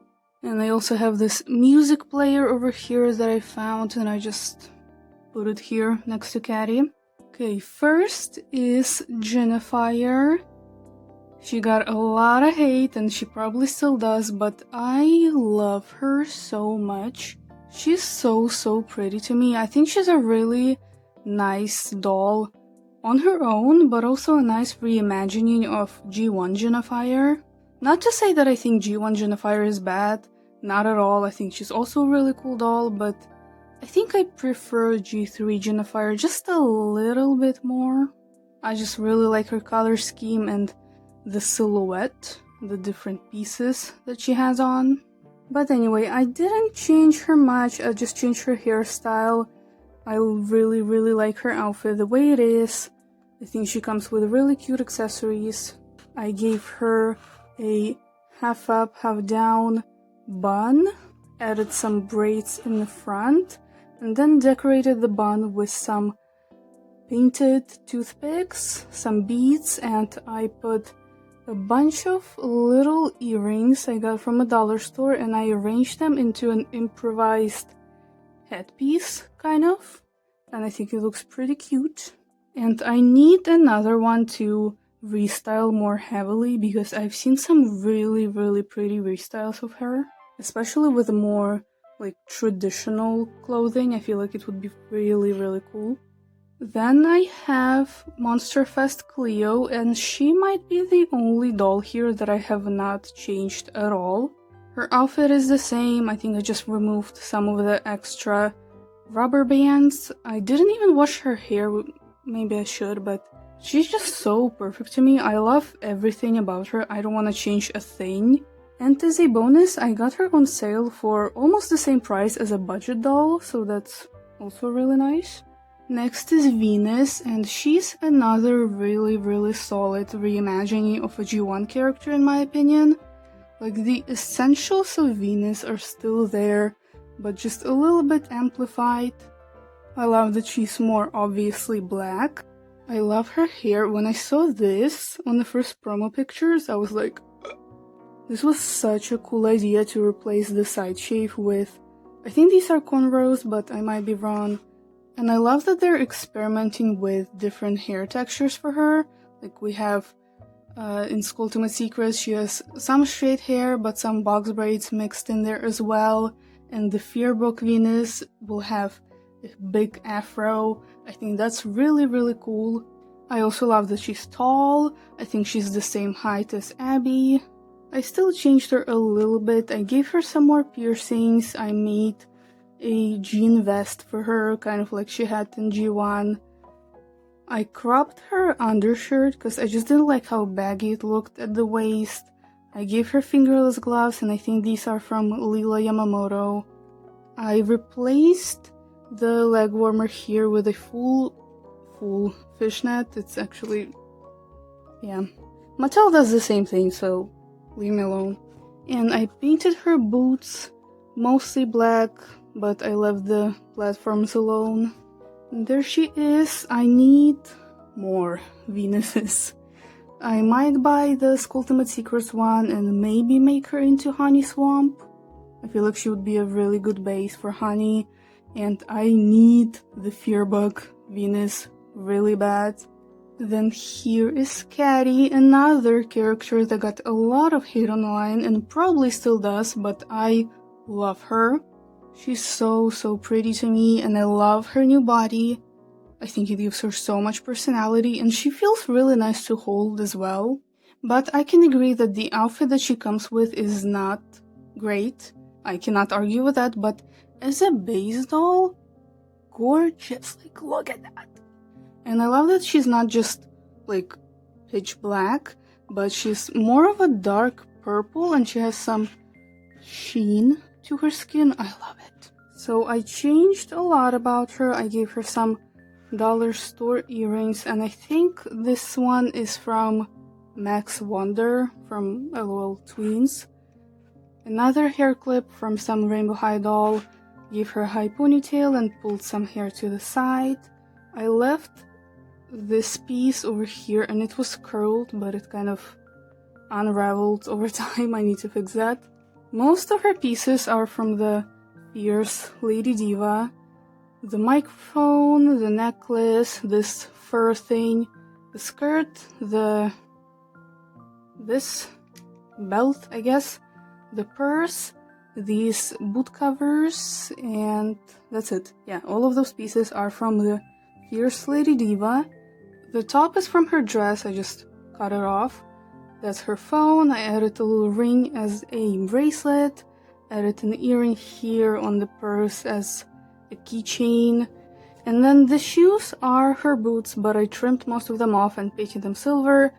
S1: And I also have this music player over here that I found, and I just put it here next to Catty. Okay, first is Jennifier. She got a lot of hate, and she probably still does, but I love her so much. She's so pretty to me. I think she's a really nice doll on her own, but also a nice reimagining of G1 Jennifier. Not to say that I think G1 Jennifier is bad, not at all. I think she's also a really cool doll, but I think I prefer G3 Jennifier just a little bit more. I just really like her color scheme and the silhouette, the different pieces that she has on. But anyway, I didn't change her much, I just changed her hairstyle. I really like her outfit the way it is. I think she comes with really cute accessories. I gave her a half up, half down bun, added some braids in the front, and then decorated the bun with some painted toothpicks, some beads, and I put a bunch of little earrings I got from a dollar store, and I arranged them into an improvised headpiece, kind of, and I think it looks pretty cute. And I need another one to restyle more heavily because I've seen some really, really pretty restyles of her, especially with more like traditional clothing. I feel like it would be really, really cool. Then I have Monster Fest Cleo, and she might be the only doll here that I have not changed at all. Her outfit is the same. I think I just removed some of the extra rubber bands. I didn't even wash her hair, maybe I should, but she's just so perfect to me. I love everything about her. I don't want to change a thing. And as a bonus, I got her on sale for almost the same price as a budget doll, so that's also really nice. Next is Venus, and she's another really, really solid reimagining of a G1 character in my opinion. Like, the essentials of Venus are still there, but just a little bit amplified. I love that she's more obviously black. I love her hair. When I saw this on the first promo pictures, I was like, this was such a cool idea to replace the side shave with, I think these are cornrows, but I might be wrong. And I love that they're experimenting with different hair textures for her. Like, we have in Ultimate Secrets, she has some straight hair, but some box braids mixed in there as well. And the Fearbook Venus will have a big afro. I think that's really, really cool. I also love that she's tall. I think she's the same height as Abby. I still changed her a little bit. I gave her some more piercings. I made a jean vest for her, kind of like she had in G1. I cropped her undershirt because I just didn't like how baggy it looked at the waist. I gave her fingerless gloves, and I think these are from Leela Yamamoto. I replaced the leg warmer here with a full fishnet. It's actually, yeah. Mattel does the same thing, so leave me alone. And I painted her boots mostly black, but I left the platforms alone. And there she is. I need more Venuses. I might buy the Ultimate Secrets one and maybe make her into Honey Swamp. I feel like she would be a really good base for Honey, and I need the Fearbug Venus really bad. Then here is Catty, another character that got a lot of hate online and probably still does, but I love her. She's so pretty to me, and I love her new body. I think it gives her so much personality, and she feels really nice to hold as well. But I can agree that the outfit that she comes with is not great. I cannot argue with that, but as a base doll, gorgeous. Like, look at that. And I love that she's not just, like, pitch black, but she's more of a dark purple, and she has some sheen to her skin. I love it. So I changed a lot about her. I gave her some dollar store earrings, and I think this one is from Max Wonder from LOL Tweens. Another hair clip from some Rainbow High doll. Gave her a high ponytail and pulled some hair to the side. I left this piece over here and it was curled, but it kind of unraveled over time. I need to fix that. Most of her pieces are from the Fierce Lady Diva. The microphone, the necklace, this fur thing, the skirt, this belt, I guess, the purse, these boot covers, and that's it. Yeah, all of those pieces are from the Fierce Lady Diva. The top is from her dress, I just cut it off. That's her phone. I added a little ring as a bracelet, added an earring here on the purse as a keychain, and then the shoes are her boots, but I trimmed most of them off and painted them silver.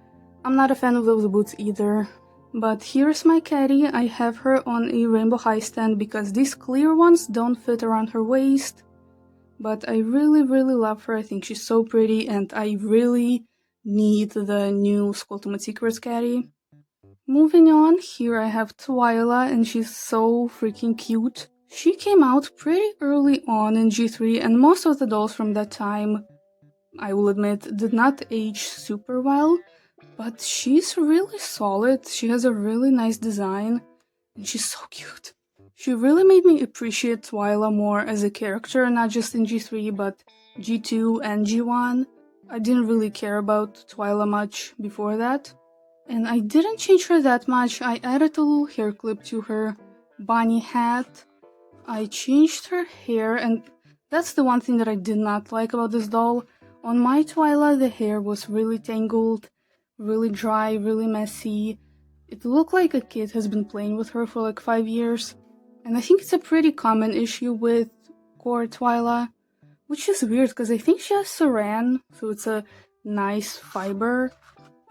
S1: I'm not a fan of those boots either. But here's my Caddy. I have her on a Rainbow High stand because these clear ones don't fit around her waist. But I really love her. I think she's so pretty, and I really need the new Ultimate Secrets Caddy. Moving on, here I have Toali, and she's so freaking cute. She came out pretty early on in G3, and most of the dolls from that time, I will admit, did not age super well, but she's really solid. She has a really nice design, and she's so cute. She really made me appreciate Toali more as a character, not just in G3, but G2 and G1. I didn't really care about Twyla much before that. And I didn't change her that much. I added a little hair clip to her bunny hat. I changed her hair, and that's the one thing that I did not like about this doll. On my Twyla, the hair was really tangled, really dry, really messy. It looked like a kid has been playing with her for like 5 years. And I think it's a pretty common issue with core Twyla, which is weird because I think she has saran, so it's a nice fiber.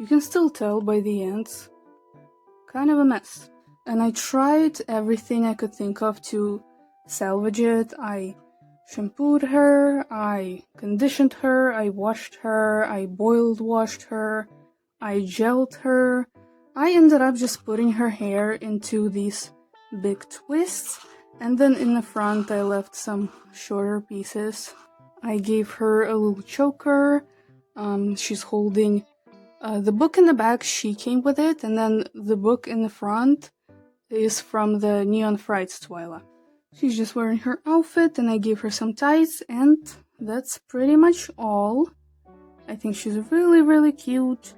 S1: You can still tell by the ends. Kind of a mess. And I tried everything I could think of to salvage it. I shampooed her, I conditioned her, I washed her, I boiled washed her, I gelled her. I ended up just putting her hair into these big twists, and then in the front I left some shorter pieces. I gave her a little choker. She's holding the book in the back, she came with it, and then the book in the front is from the Neon Frights Twyla. She's just wearing her outfit, and I gave her some tights, and that's pretty much all. I think she's really, really cute.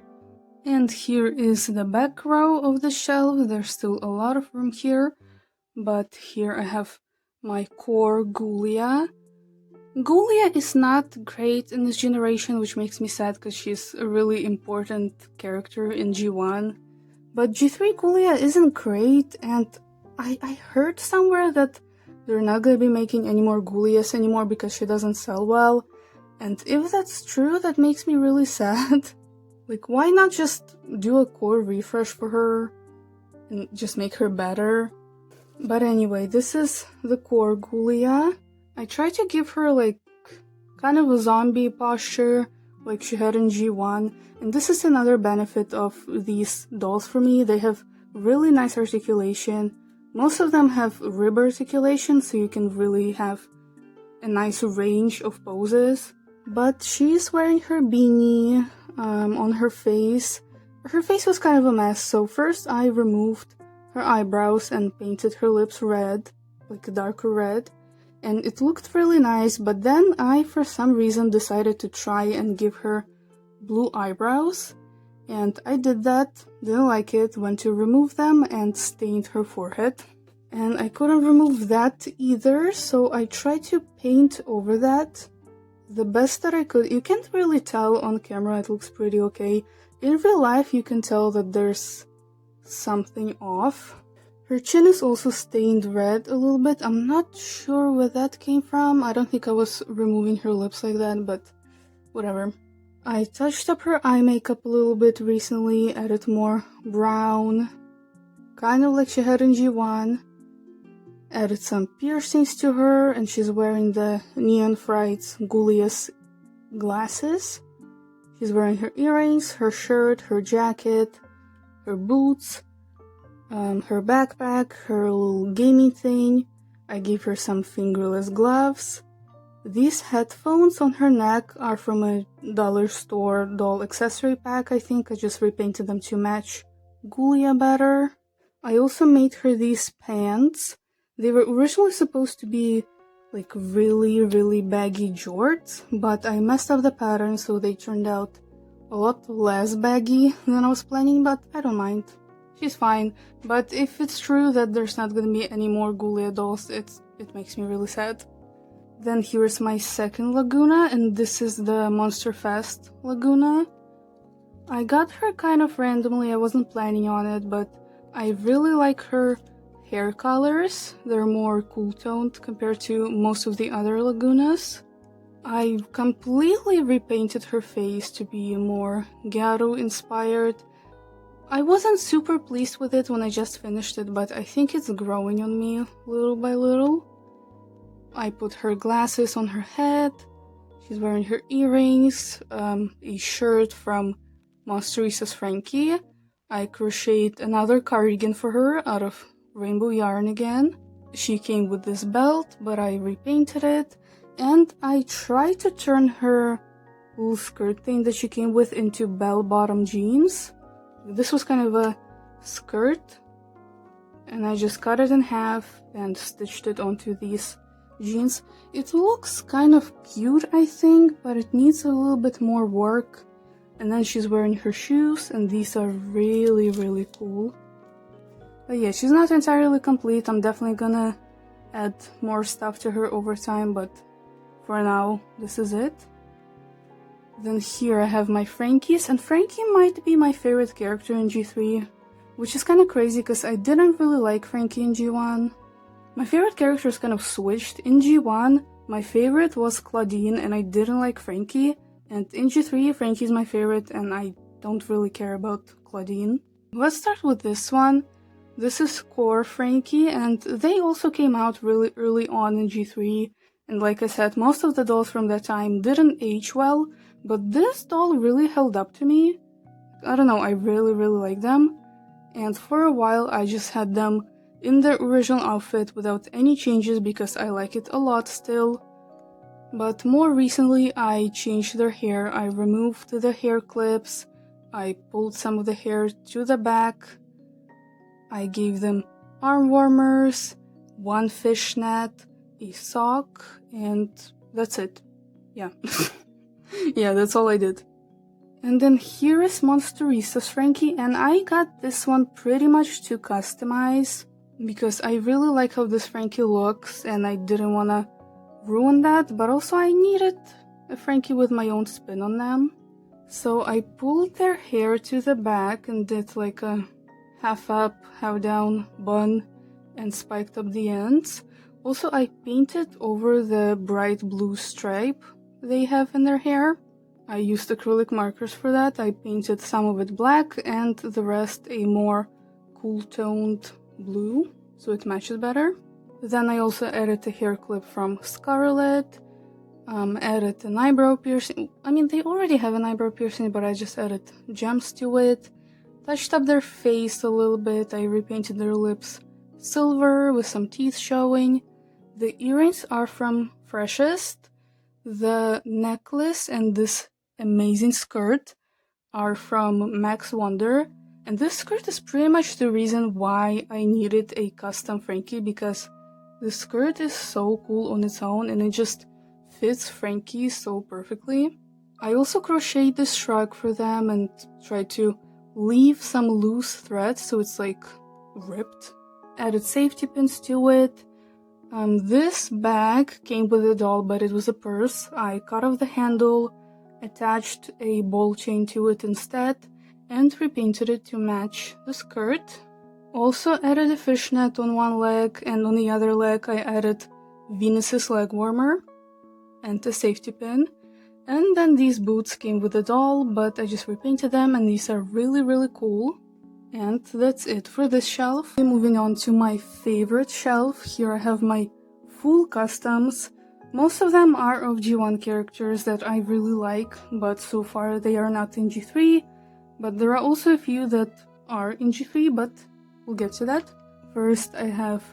S1: And here is the back row of the shelf. There's still a lot of room here, but here I have my core Gulia. Gulia is not great in this generation, which makes me sad because she's a really important character in G1. But G3 Gulia isn't great, and I heard somewhere that they're not going to be making any more Gulias anymore because she doesn't sell well. And if that's true, that makes me really sad. Like, why not just do a core refresh for her and just make her better? But anyway, this is the core Gulia. I tried to give her like kind of a zombie posture like she had in G1, and this is another benefit of these dolls for me. They have really nice articulation. Most of them have rib articulation, so you can really have a nice range of poses. But she's wearing her beanie on her face. Her face was kind of a mess, so first I removed her eyebrows and painted her lips red, like a darker red. And it looked really nice, but then I, for some reason, decided to try and give her blue eyebrows. And I did that, didn't like it, went to remove them and stained her forehead. And I couldn't remove that either, so I tried to paint over that the best that I could. You can't really tell on camera, it looks pretty okay. In real life, you can tell that there's something off. Her chin is also stained red a little bit. I'm not sure where that came from. I don't think I was removing her lips like that, but whatever. I touched up her eye makeup a little bit recently, added more brown, kind of like she had in G1. Added some piercings to her, and she's wearing the Neon Frights Gulia's glasses. She's wearing her earrings, her shirt, her jacket, her boots, her backpack, her little gaming thing. I gave her some fingerless gloves. These headphones on her neck are from a dollar store doll accessory pack, I think. I just repainted them to match Gulia better. I also made her these pants. They were originally supposed to be like really, really baggy jorts, but I messed up the pattern, so they turned out a lot less baggy than I was planning, but I don't mind. She's fine, but if it's true that there's not gonna be any more Gulia dolls, it makes me really sad. Then here's my second Laguna, and this is the Monster Fest Laguna. I got her kind of randomly, I wasn't planning on it, but I really like her hair colors. They're more cool toned compared to most of the other Lagunas. I completely repainted her face to be more Gyaru inspired. I wasn't super pleased with it when I just finished it, but I think it's growing on me little by little. I put her glasses on her head. She's wearing her earrings, a shirt from Monsterisa's Frankie. I crocheted another cardigan for her out of rainbow yarn again. She came with this belt, but I repainted it, and I tried to turn her little skirt thing that she came with into bell-bottom jeans. This was kind of a skirt, and I just cut it in half and stitched it onto these jeans. It looks kind of cute, I think, but it needs a little bit more work. And then she's wearing her shoes, and these are really, really cool. But yeah, she's not entirely complete. I'm definitely gonna add more stuff to her over time, but for now, this is it. Then here I have my Frankies, and Frankie might be my favorite character in G3, which is kind of crazy because I didn't really like Frankie in G1. My favorite characters kind of switched. In G1, my favorite was Claudine and I didn't like Frankie, and in G3, Frankie's my favorite and I don't really care about Claudine. Let's start with this one. This is Core Frankie, and they also came out really early on in G3, and like I said, most of the dolls from that time didn't age well, but this doll really held up to me. I don't know, I really like them. And for a while I just had them in their original outfit without any changes because I like it a lot still. But more recently I changed their hair. I removed the hair clips, I pulled some of the hair to the back, I gave them arm warmers, one fishnet, a sock, and that's it. Yeah. Yeah, that's all I did. And then here is Monsterista's Frankie, and I got this one pretty much to customize because I really like how this Frankie looks and I didn't want to ruin that, but also I needed a Frankie with my own spin on them. So I pulled their hair to the back and did like a half up, half down bun and spiked up the ends. Also, I painted over the bright blue stripe they have in their hair. I used acrylic markers for that. I painted some of it black and the rest a more cool toned blue, so it matches better. Then I also added a hair clip from Scarlet, added an eyebrow piercing. I mean, they already have an eyebrow piercing, but I just added gems to it. Touched up their face a little bit. I repainted their lips silver with some teeth showing. The earrings are from Freshest. The necklace and this amazing skirt are from Max Wonder. And this skirt is pretty much the reason why I needed a custom Frankie, because the skirt is so cool on its own and it just fits Frankie so perfectly. I also crocheted this shrug for them and tried to leave some loose thread so it's like ripped. Added safety pins to it. This bag came with a doll, but it was a purse. I cut off the handle, attached a ball chain to it instead, and repainted it to match the skirt. Also added a fishnet on one leg, and on the other leg I added Venus's leg warmer and a safety pin. And then these boots came with a doll, but I just repainted them and these are really cool. And that's it for this shelf. Moving on to my favorite shelf. Here I have my full customs. Most of them are of G1 characters that I really like, but so far they are not in G3. But there are also a few that are in G3, but we'll get to that. First I have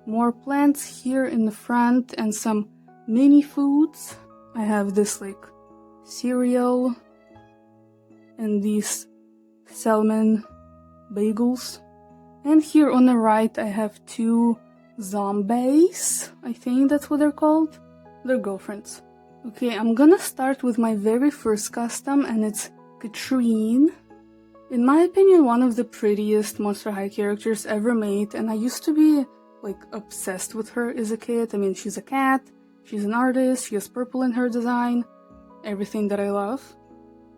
S1: more plants here in the front and some mini foods. I have this like cereal and these salmon bagels. And here on the right I have two zombies. I think that's what they're called. They're girlfriends. Okay, I'm gonna start with my very first custom and it's Katrine. In my opinion, one of the prettiest Monster High characters ever made, and I used to be like obsessed with her as a kid. I mean, she's a cat, she's an artist, she has purple in her design, everything that I love.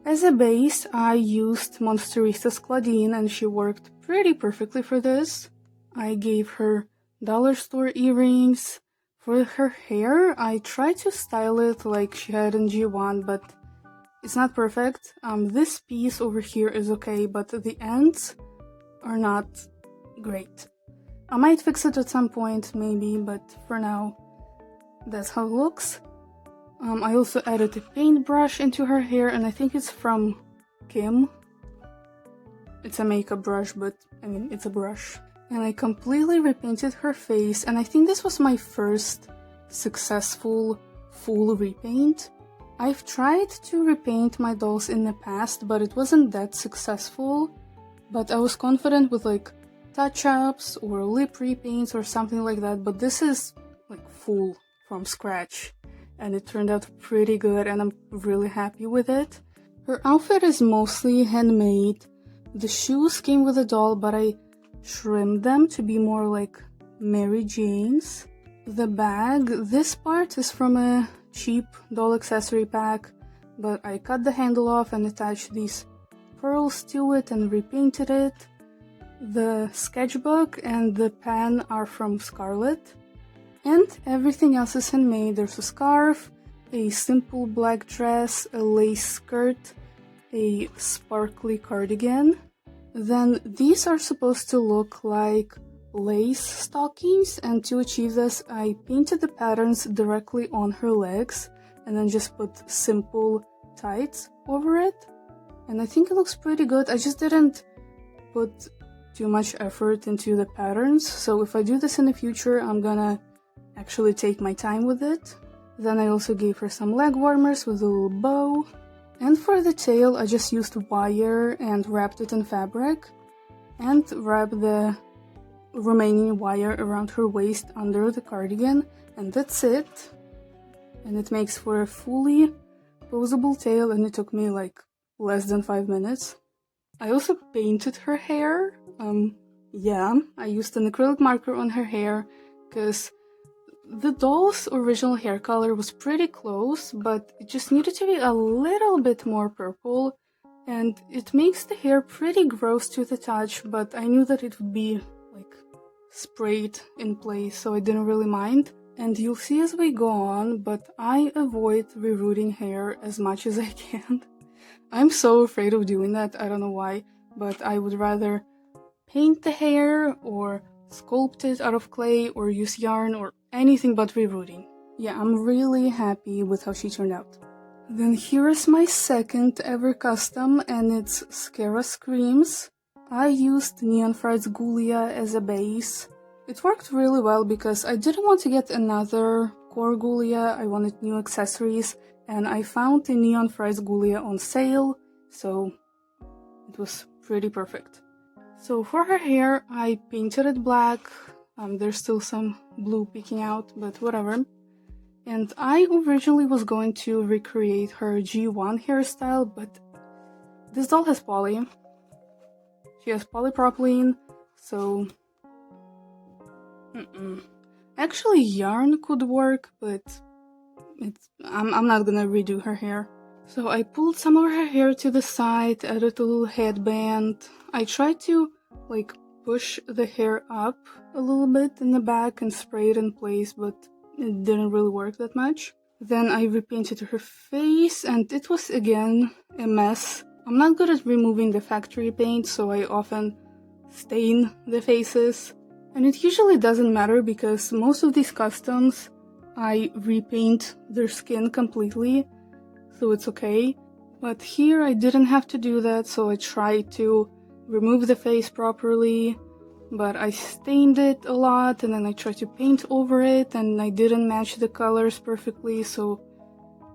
S1: As a base, I used Monsterista's Claudine and she worked pretty perfectly for this. I gave her dollar store earrings. For her hair, I tried to style it like she had in G1, but it's not perfect. This piece over here is okay, but the ends are not great. I might fix it at some point, maybe, but for now, that's how it looks. I also added a paintbrush into her hair, and I think it's from Kim. It's a makeup brush, but I mean, it's a brush. And I completely repainted her face, and I think this was my first successful full repaint. I've tried to repaint my dolls in the past, but it wasn't that successful. But I was confident with like touch-ups or lip repaints or something like that, but this is like full from scratch, and it turned out pretty good and I'm really happy with it. Her outfit is mostly handmade. The shoes came with a doll, but I trimmed them to be more like Mary Jane's. The bag, this part is from a cheap doll accessory pack, but I cut the handle off and attached these pearls to it and repainted it. The sketchbook and the pen are from Scarlet, and everything else is handmade. There's a scarf, a simple black dress, a lace skirt, a sparkly cardigan. Then these are supposed to look like lace stockings, and to achieve this I painted the patterns directly on her legs and then just put simple tights over it, and I think it looks pretty good. I just didn't put too much effort into the patterns, so if I do this in the future I'm gonna actually take my time with it. Then I also gave her some leg warmers with a little bow, and for the tail I just used wire and wrapped it in fabric and wrapped the remaining wire around her waist under the cardigan, and that's it. And it makes for a fully posable tail, and it took me like less than 5 minutes. I also painted her hair. I used an acrylic marker on her hair because the doll's original hair color was pretty close, but it just needed to be a little bit more purple, and it makes the hair pretty gross to the touch, but I knew that it would be like sprayed in place, so I didn't really mind. And you'll see as we go on, but I avoid rerooting hair as much as I can. I'm so afraid of doing that, I don't know why, but I would rather paint the hair or sculpt it out of clay or use yarn or anything but rerooting. Yeah, I'm really happy with how she turned out. Then here is my second ever custom, and it's Scara Screams. I used Neon Fried's Gulia as a base. It worked really well because I didn't want to get another core Gulia, I wanted new accessories, and I found the Neon Fried's Gulia on sale, so it was pretty perfect. So for her hair, I painted it black. There's still some blue peeking out, but whatever. And I originally was going to recreate her G1 hairstyle, but this doll has poly. She has polypropylene, so... Actually, yarn could work, but I'm not gonna redo her hair. So I pulled some of her hair to the side, added a little headband. I tried to like push the hair up a little bit in the back and spray it in place, but it didn't really work that much. Then I repainted her face, and it was again a mess. I'm not good at removing the factory paint, so I often stain the faces. And it usually doesn't matter because most of these customs I repaint their skin completely, so it's okay. But here I didn't have to do that, so I tried to remove the face properly, but I stained it a lot and then I tried to paint over it and I didn't match the colors perfectly, so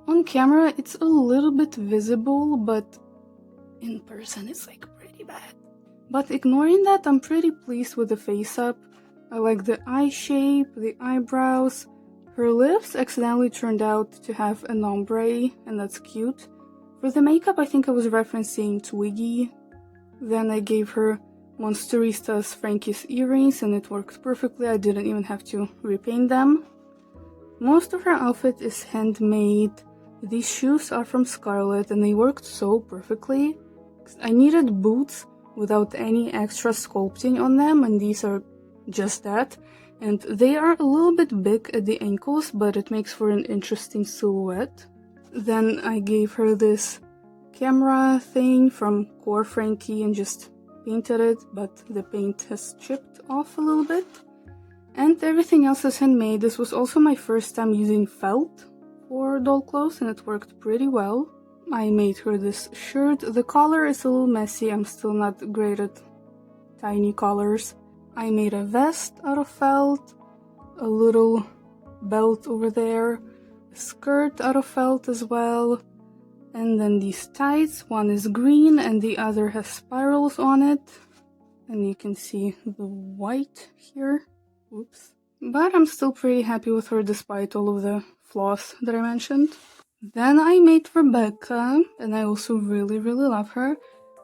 S1: on camera it's a little bit visible, but in person it's like pretty bad. But ignoring that, I'm pretty pleased with the face up. I like the eye shape, the eyebrows. Her lips accidentally turned out to have an ombre, and that's cute. For the makeup, I think I was referencing Twiggy. Then I gave her Monsterista's Frankie's earrings, and it worked perfectly. I didn't even have to repaint them. Most of her outfit is handmade. These shoes are from Scarlet, and they worked so perfectly. I needed boots without any extra sculpting on them, and these are just that. And they are a little bit big at the ankles, but it makes for an interesting silhouette. Then I gave her this camera thing from Core Frankie and just painted it, but the paint has chipped off a little bit. And everything else is handmade. This was also my first time using felt for doll clothes, and it worked pretty well. I made her this shirt. The collar is a little messy. I'm still not great at tiny collars. I made a vest out of felt, a little belt over there, a skirt out of felt as well, and then these tights. One is green and the other has spirals on it, and you can see the white here. Oops. but I'm still pretty happy with her despite all of the flaws that I mentioned. Then I made Rebecca, and I also really love her.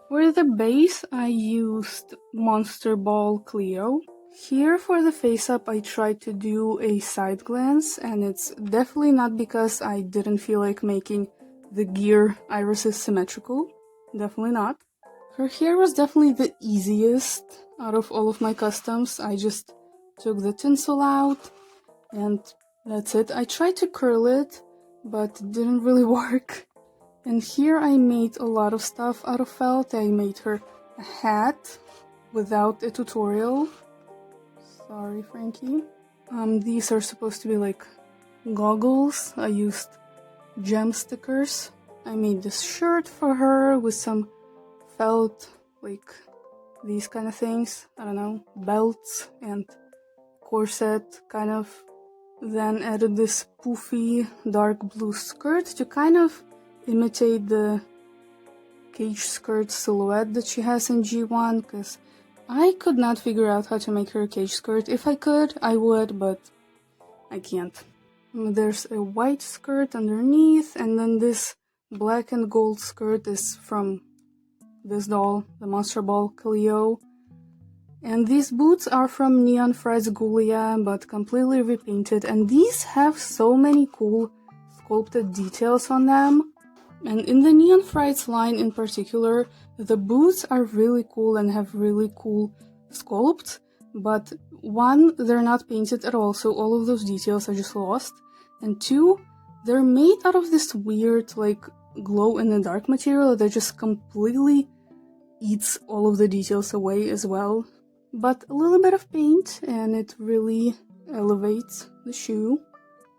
S1: For the base, I used Monster Ball Cleo. Here for the face up, I tried to do a side glance, and it's definitely not because I didn't feel like making the gear irises symmetrical. Definitely not. Her hair was definitely the easiest out of all of my customs. I just took the tinsel out, and that's it. I tried to curl it, but it didn't really work. And here I made a lot of stuff out of felt. I made her a hat without a tutorial. Sorry, Frankie. These are supposed to be like goggles. I used gem stickers. I made this shirt for her with some felt, like these kind of things. I don't know, belts and corset kind of. Then added this poofy dark blue skirt to kind of imitate the cage skirt silhouette that she has in G1, because I could not figure out how to make her a cage skirt. If I could, I would, but I can't. There's a white skirt underneath, and then this black and gold skirt is from this doll, the Monster Ball Cleo. And these boots are from Neon Frights Gulia, but completely repainted, and these have so many cool sculpted details on them. And in the Neon Frights line in particular, the boots are really cool and have really cool sculpts, but one, they're not painted at all, so all of those details are just lost. And two, they're made out of this weird, like, glow-in-the-dark material that just completely eats all of the details away as well. But a little bit of paint and it really elevates the shoe.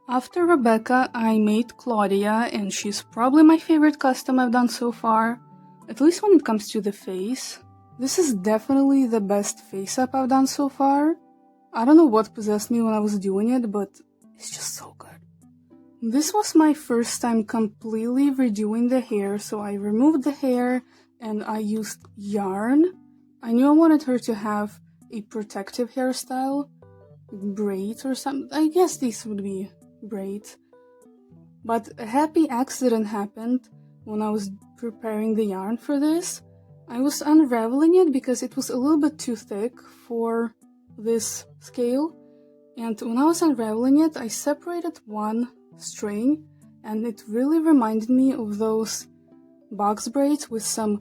S1: After Rebecca, I made Claudia, and she's probably my favorite custom I've done so far, at least when it comes to the face. This is definitely the best face up I've done so far. I don't know what possessed me when I was doing it, but it's just so good. This was my first time completely redoing the hair, so I removed the hair and I used yarn. I knew I wanted her to have a protective hairstyle, braids or something. I guess these would be braids. But a happy accident happened when I was preparing the yarn for this. I was unraveling it because it was a little bit too thick for this scale. And when I was unraveling it, I separated one string, and it really reminded me of those box braids with some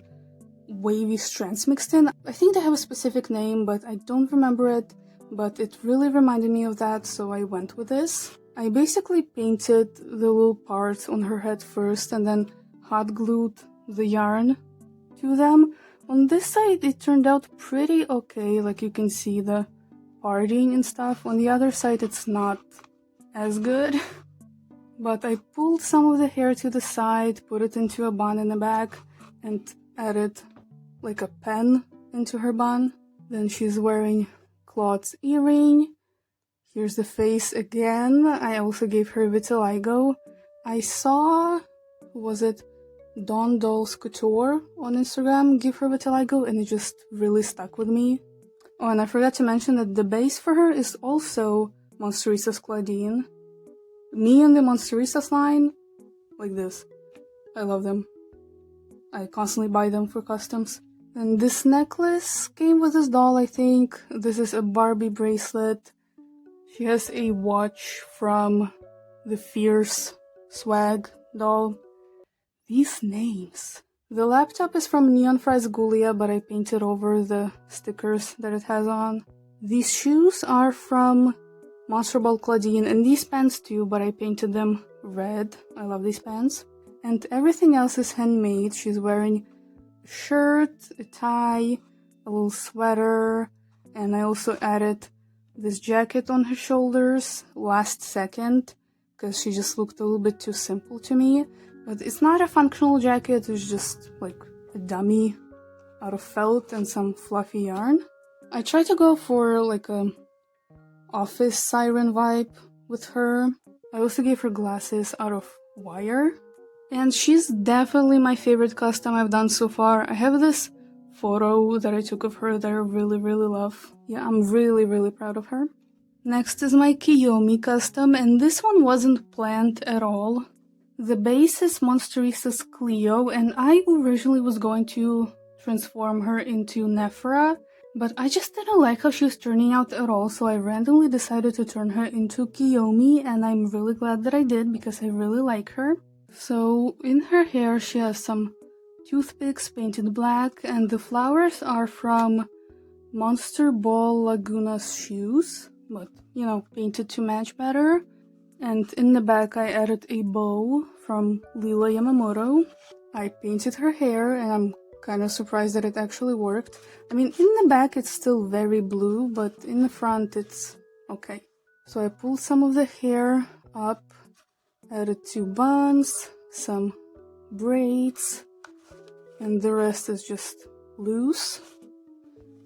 S1: wavy strands mixed in. I think they have a specific name, but I don't remember it, but it really reminded me of that, so I went with this. I basically painted the little parts on her head first and then hot glued the yarn to them. On this side it turned out pretty okay, like you can see the parting and stuff. On the other side it's not as good. But I pulled some of the hair to the side, put it into a bun in the back, and added like a pen into her bun. Then she's wearing Claude's earring. Here's the face again. I also gave her vitiligo. I saw, was it Dawn Dolls Couture on Instagram give her vitiligo, and it just really stuck with me. Oh, and I forgot to mention that the base for her is also Monsteristas Claudine. Me and the Monsteristas line, like this. I love them. I constantly buy them for customs. And this necklace came with this doll, I think. This is a Barbie bracelet. She has a watch from the Fierce Swag doll. These names. The laptop is from Neon Frights Gulia, but I painted over the stickers that it has on. These shoes are from Monster Ball Claudine, and these pants too, but I painted them red. I love these pants. And everything else is handmade. She's wearing a shirt, a tie, a little sweater, and I also added this jacket on her shoulders last second because she just looked a little bit too simple to me. But it's not a functional jacket, it's just like a dummy out of felt and some fluffy yarn. I tried to go for like a office siren vibe with her. I also gave her glasses out of wire. And she's definitely my favorite custom I've done so far. I have this photo that I took of her that I really love. Yeah, I'm really proud of her. Next is my Kiyomi custom, and this one wasn't planned at all. The base is Monsteristas Cleo, and I originally was going to transform her into Nephra, but I just didn't like how she was turning out at all, so I randomly decided to turn her into Kiyomi, and I'm really glad that I did because I really like her. So in her hair she has some toothpicks painted black, and the flowers are from Monster Ball Laguna's shoes, but you know, painted to match better. And in the back I added a bow from Leela Yamamoto. I painted her hair and I'm kind of surprised that it actually worked. I mean, in the back it's still very blue, but in the front it's okay. So I pulled some of the hair up, added 2 buns, some braids, and the rest is just loose.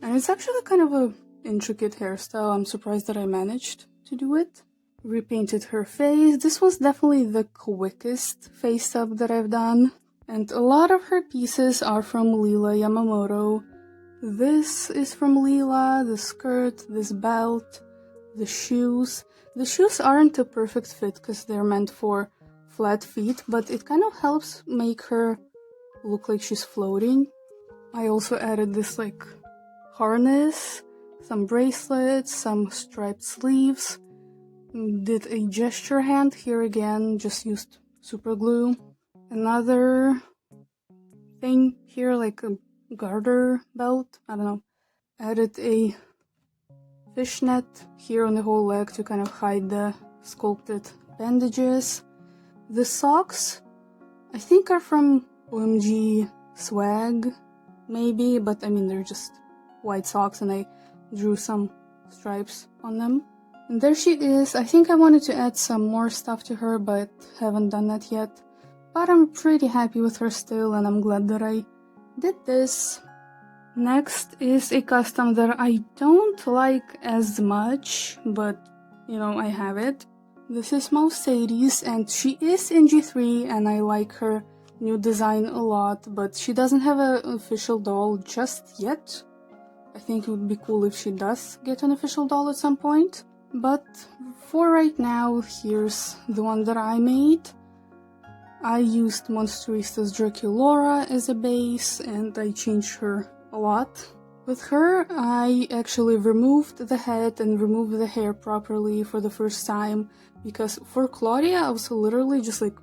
S1: And it's actually kind of a intricate hairstyle. I'm surprised that I managed to do it. Repainted her face. This was definitely the quickest face up that I've done. And a lot of her pieces are from Leela Yamamoto. This is from Leela, the skirt, this belt, the shoes. The shoes aren't a perfect fit because they're meant for flat feet, but it kind of helps make her look like she's floating. I also added this like harness, some bracelets, some striped sleeves. Did a gesture hand here again, just used super glue. Another thing here, like a garter belt, I don't know. Added a fishnet here on the whole leg to kind of hide the sculpted bandages. The socks, I think are from OMG Swag, maybe, but I mean they're just white socks and I drew some stripes on them. And there she is. I think I wanted to add some more stuff to her, but haven't done that yet. But I'm pretty happy with her still, and I'm glad that I did this. Next is a custom that I don't like as much, but you know, I have it. This is Mercedes, and she is in G3, and I like her new design a lot, but she doesn't have an official doll just yet. I think it would be cool if she does get an official doll at some point. But for right now, here's the one that I made. I used Monsteristas Draculaura as a base, and I changed her a lot. With her, I actually removed the head and removed the hair properly for the first time, because for Claudia, I was literally just like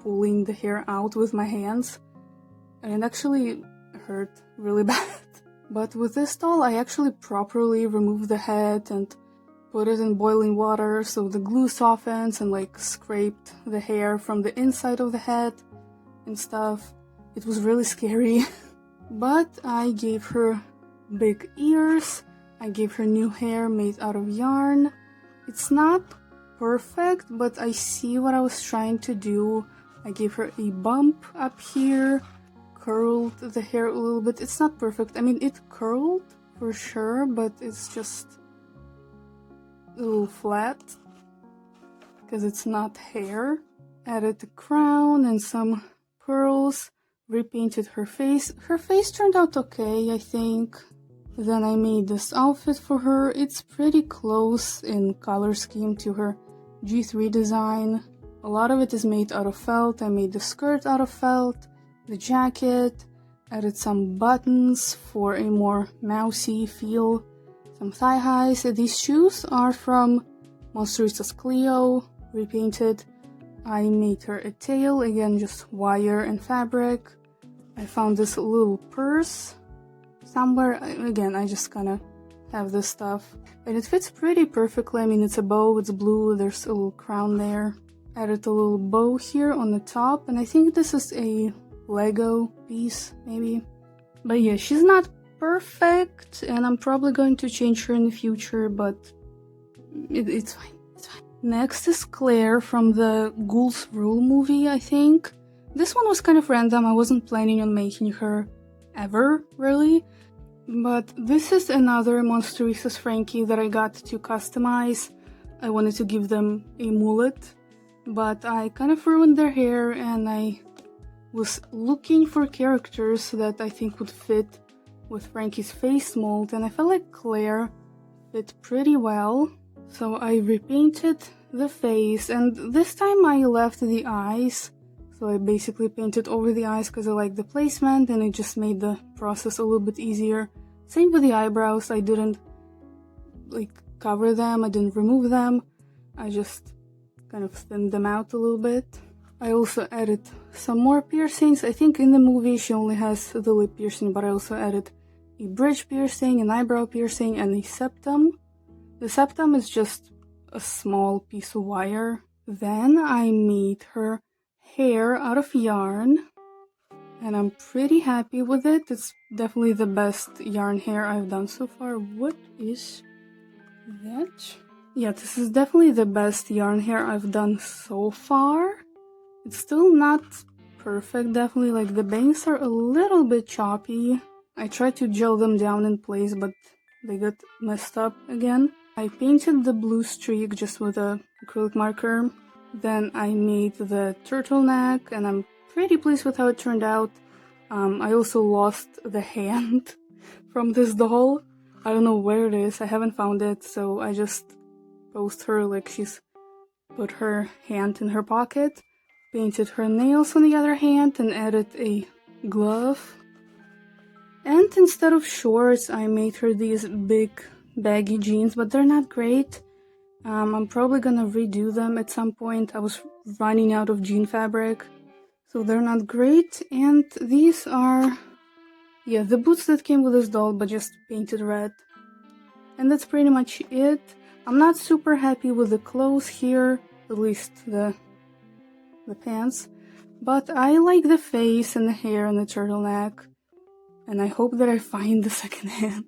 S1: pulling the hair out with my hands, and it actually hurt really bad. But with this doll, I actually properly removed the head and put it in boiling water so the glue softens and like scraped the hair from the inside of the head and stuff. It was really scary. But I gave her big ears. I gave her new hair made out of yarn. It's not perfect, but I see what I was trying to do. I gave her a bump up here, curled the hair a little bit. It's not perfect. I mean, it curled for sure, but it's just a little flat because it's not hair. Added the crown and some pearls. Repainted her face. Her face turned out okay, I think. Then I made this outfit for her. It's pretty close in color scheme to her G3 design. A lot of it is made out of felt. I made the skirt out of felt, the jacket, added some buttons for a more mousy feel, some thigh highs. These shoes are from Monsteristas Cleo, repainted. I made her a tail, again just wire and fabric. I found this little purse somewhere. Again, I just kind of have this stuff. And it fits pretty perfectly. I mean, it's a bow, it's blue, there's a little crown there. Added a little bow here on the top, and I think this is a Lego piece, maybe. But yeah, she's not perfect, and I'm probably going to change her in the future, but it's fine. It's fine. Next is Claire from the Ghouls Rule movie, I think. This one was kind of random. I wasn't planning on making her ever, really. But this is another Monsteristas Frankie that I got to customize. I wanted to give them a mullet, but I kind of ruined their hair, and I was looking for characters that I think would fit with Frankie's face mold, and I felt like Claire fit pretty well. So I repainted the face, and this time I left the eyes. So I basically painted over the eyes because I like the placement and it just made the process a little bit easier. Same with the eyebrows, I didn't like cover them, I didn't remove them. I just kind of thinned them out a little bit. I also added some more piercings. I think in the movie she only has the lip piercing, but I also added a bridge piercing, an eyebrow piercing, and a septum. The septum is just a small piece of wire. Then I made her hair out of yarn, and I'm pretty happy with it. It's definitely the best yarn hair I've done so far. What is that? Yeah, this is definitely the best yarn hair I've done so far. It's still not perfect, definitely, like the bangs are a little bit choppy. I tried to gel them down in place, but they got messed up again. I painted the blue streak just with a acrylic marker. Then I made the turtleneck, and I'm pretty pleased with how it turned out. I also lost the hand from this doll. I don't know where it is, I haven't found it, so I just posed her like she's put her hand in her pocket. Painted her nails on the other hand and added a glove. And instead of shorts, I made her these big baggy jeans, but they're not great. I'm probably gonna redo them at some point. I was running out of jean fabric, so they're not great. And these are, yeah, the boots that came with this doll, but just painted red. And that's pretty much it. I'm not super happy with the clothes here, at least the pants, but I like the face and the hair and the turtleneck, and I hope that I find the second hand.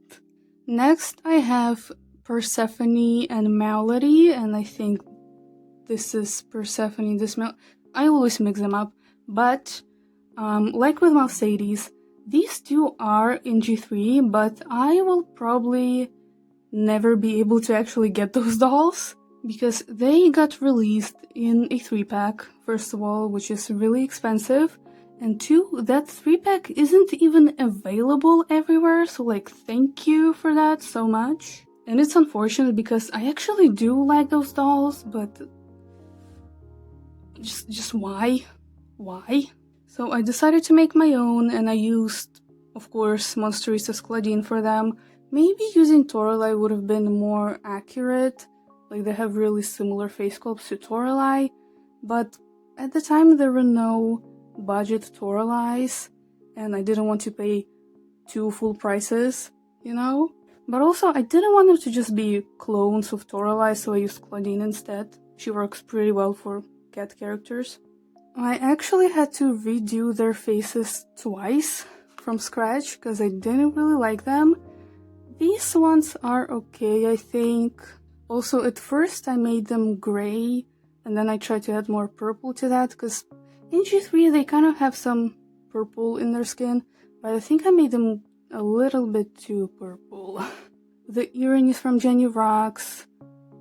S1: Next I have Persephone and Mallory, and I think this is Persephone, I always mix them up, but like with Mercedes, these two are in G3, but I will probably never be able to actually get those dolls because they got released in a 3-pack, first of all, which is really expensive, and 2, that 3-pack isn't even available everywhere, so like thank you for that so much. And it's unfortunate because I actually do like those dolls, but just why? Why? So I decided to make my own, and I used, of course, Monsterissa's Claudine for them. Maybe using Toali would have been more accurate, like they have really similar face sculpts to Toali, but at the time there were no budget Toralis, and I didn't want to pay 2 full prices, you know? But also I didn't want them to just be clones of Toali, so I used Claudine instead. She works pretty well for cat characters. I actually had to redo their faces twice from scratch because I didn't really like them. These ones are okay, I think. Also, at first I made them gray, and then I tried to add more purple to that, because in G3 they kind of have some purple in their skin, but I think I made them a little bit too purple. The earring is from Jenny Rocks,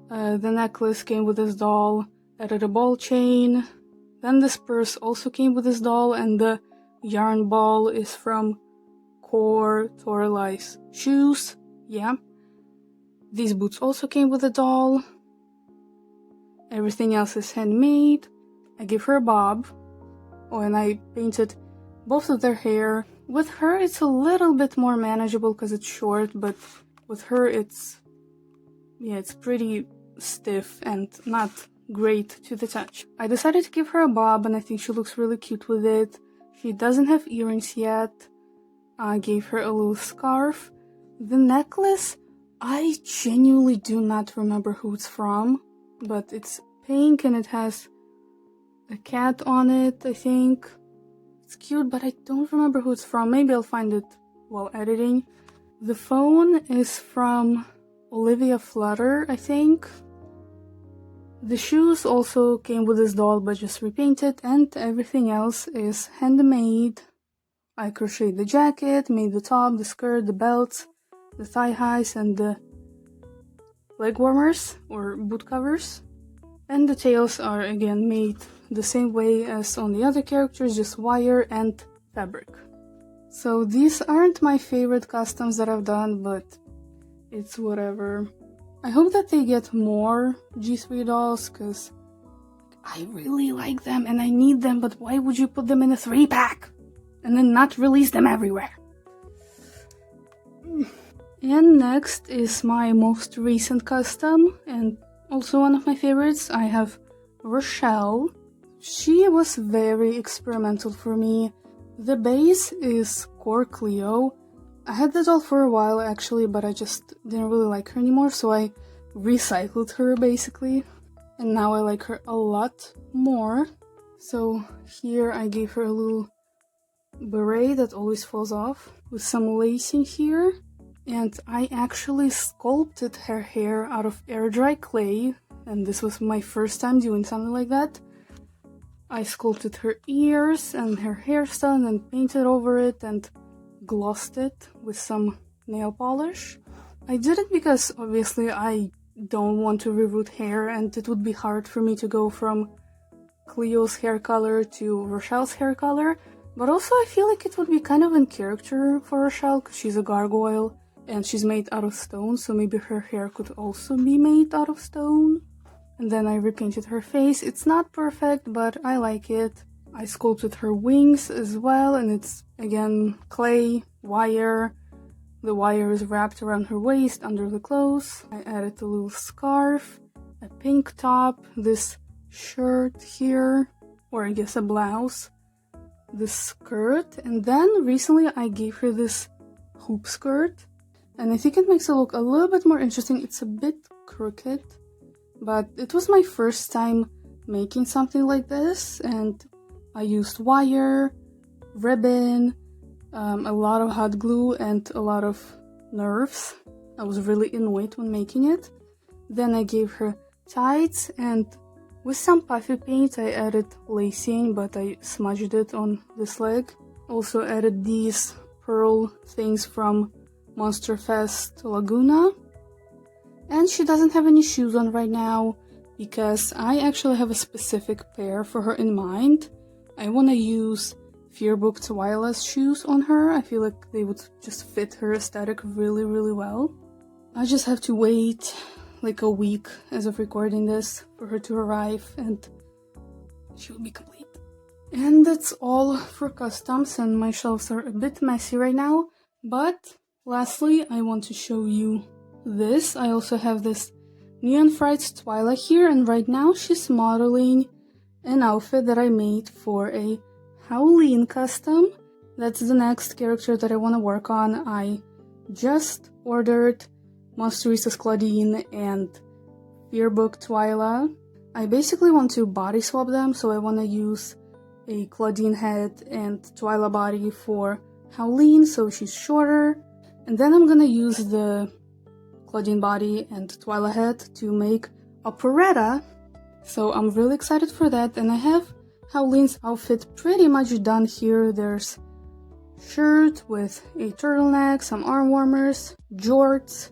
S1: the necklace came with this doll, added a ball chain, then this purse also came with this doll, and the yarn ball is from Core Torali's shoes, yeah. These boots also came with a doll. Everything else is handmade. I gave her a bob. Oh, and I painted both of their hair. With her it's a little bit more manageable because it's short, but with her it's pretty stiff and not great to the touch. I decided to give her a bob, and I think she looks really cute with it. She doesn't have earrings yet. I gave her a little scarf. The necklace, I genuinely do not remember who it's from, but it's pink and it has a cat on it, I think. It's cute, but I don't remember who it's from. Maybe I'll find it while editing. The phone is from Olivia Flutter, I think. The shoes also came with this doll, but just repainted, and everything else is handmade. I crocheted the jacket, made the top, the skirt, the belts, the thigh highs, and the leg warmers or boot covers. And the tails are again made the same way as on the other characters, just wire and fabric. So these aren't my favorite customs that I've done, but it's whatever. I hope that they get more G3 dolls, because I really like them and I need them, but why would you put them in a 3-pack and then not release them everywhere? And next is my most recent custom, and also one of my favorites. I have Rochelle. She was very experimental for me. The base is Core Cleo. I had the doll for a while actually, but I just didn't really like her anymore, so I recycled her basically. And now I like her a lot more. So here I gave her a little beret that always falls off with some lacing here. And I actually sculpted her hair out of air dry clay, and this was my first time doing something like that. I sculpted her ears and her hairstyle and then painted over it and glossed it with some nail polish. I did it because obviously I don't want to reroot hair, and it would be hard for me to go from Cleo's hair color to Rochelle's hair color, but also I feel like it would be kind of in character for Rochelle because she's a gargoyle and she's made out of stone, so maybe her hair could also be made out of stone. And then I repainted her face. It's not perfect, but I like it. I sculpted her wings as well, and it's again clay, wire. The wire is wrapped around her waist under the clothes. I added a little scarf, a pink top, this shirt here, or I guess a blouse, this skirt, and then recently I gave her this hoop skirt. And I think it makes it look a little bit more interesting. It's a bit crooked, but it was my first time making something like this, and I used wire, ribbon, a lot of hot glue, and a lot of nerves. I was really annoyed when making it. Then I gave her tights, and with some puffy paint I added lacing, but I smudged it on this leg. Also added these pearl things from Monster Fest Laguna. And she doesn't have any shoes on right now because I actually have a specific pair for her in mind. I want to use Fearbook Twyla's shoes on her. I feel like they would just fit her aesthetic really, really well. I just have to wait like a week as of recording this for her to arrive and she will be complete. And that's all for customs, and my shelves are a bit messy right now, but lastly, I want to show you this. I also have this Neon Frights Twyla here, and right now she's modeling an outfit that I made for a Howleen custom. That's the next character that I want to work on. I just ordered Monsteristas Claudine and Fearbook Twyla. I basically want to body swap them, so I want to use a Claudine head and Twyla body for Howleen, so she's shorter. And then I'm gonna use the Claudine body and Twyla head to make Operetta. So I'm really excited for that, and I have Howleen's outfit pretty much done here. There's shirt with a turtleneck, some arm warmers, jorts,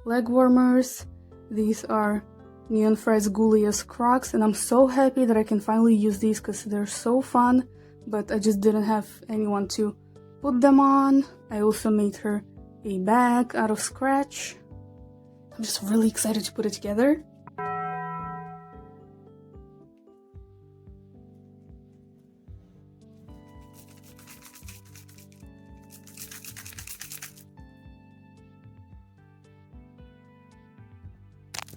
S1: leg warmers. These are Neon Frights Gulia's Crocs, and I'm so happy that I can finally use these because they're so fun, but I just didn't have anyone to put them on. I also made her a bag out of scratch. I'm just really excited to put it together.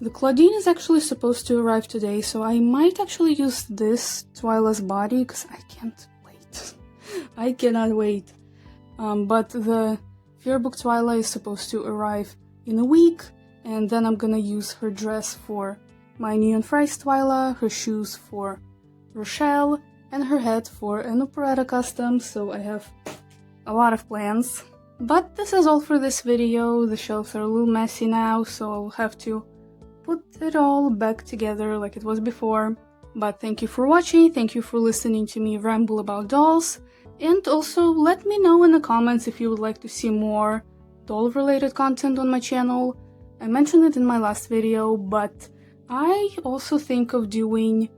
S1: The Claudine is actually supposed to arrive today, so I might actually use this Twyla's body because I can't wait. I cannot wait. But the Fearbook Twyla is supposed to arrive in a week, and then I'm gonna use her dress for my Neon Frights Twyla, her shoes for Rochelle, and her head for an Operetta custom, so I have a lot of plans. But this is all for this video. The shelves are a little messy now, so I'll have to put it all back together like it was before. But thank you for watching, thank you for listening to me ramble about dolls, and also let me know in the comments if you would like to see more doll related content on my channel. I mentioned it in my last video, but I also think of doing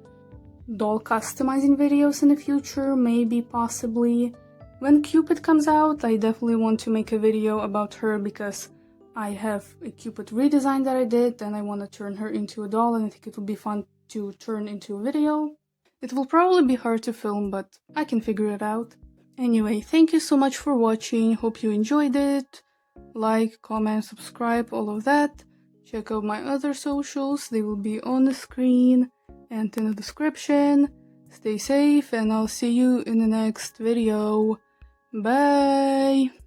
S1: doll customizing videos in the future, maybe possibly. When Cupid comes out, I definitely want to make a video about her because I have a Cupid redesign that I did, and I want to turn her into a doll, and I think it would be fun to turn into a video. It will probably be hard to film, but I can figure it out. Anyway, thank you so much for watching, hope you enjoyed it. Like, comment, subscribe, all of that. Check out my other socials, they will be on the screen and in the description. Stay safe, and I'll see you in the next video. Bye!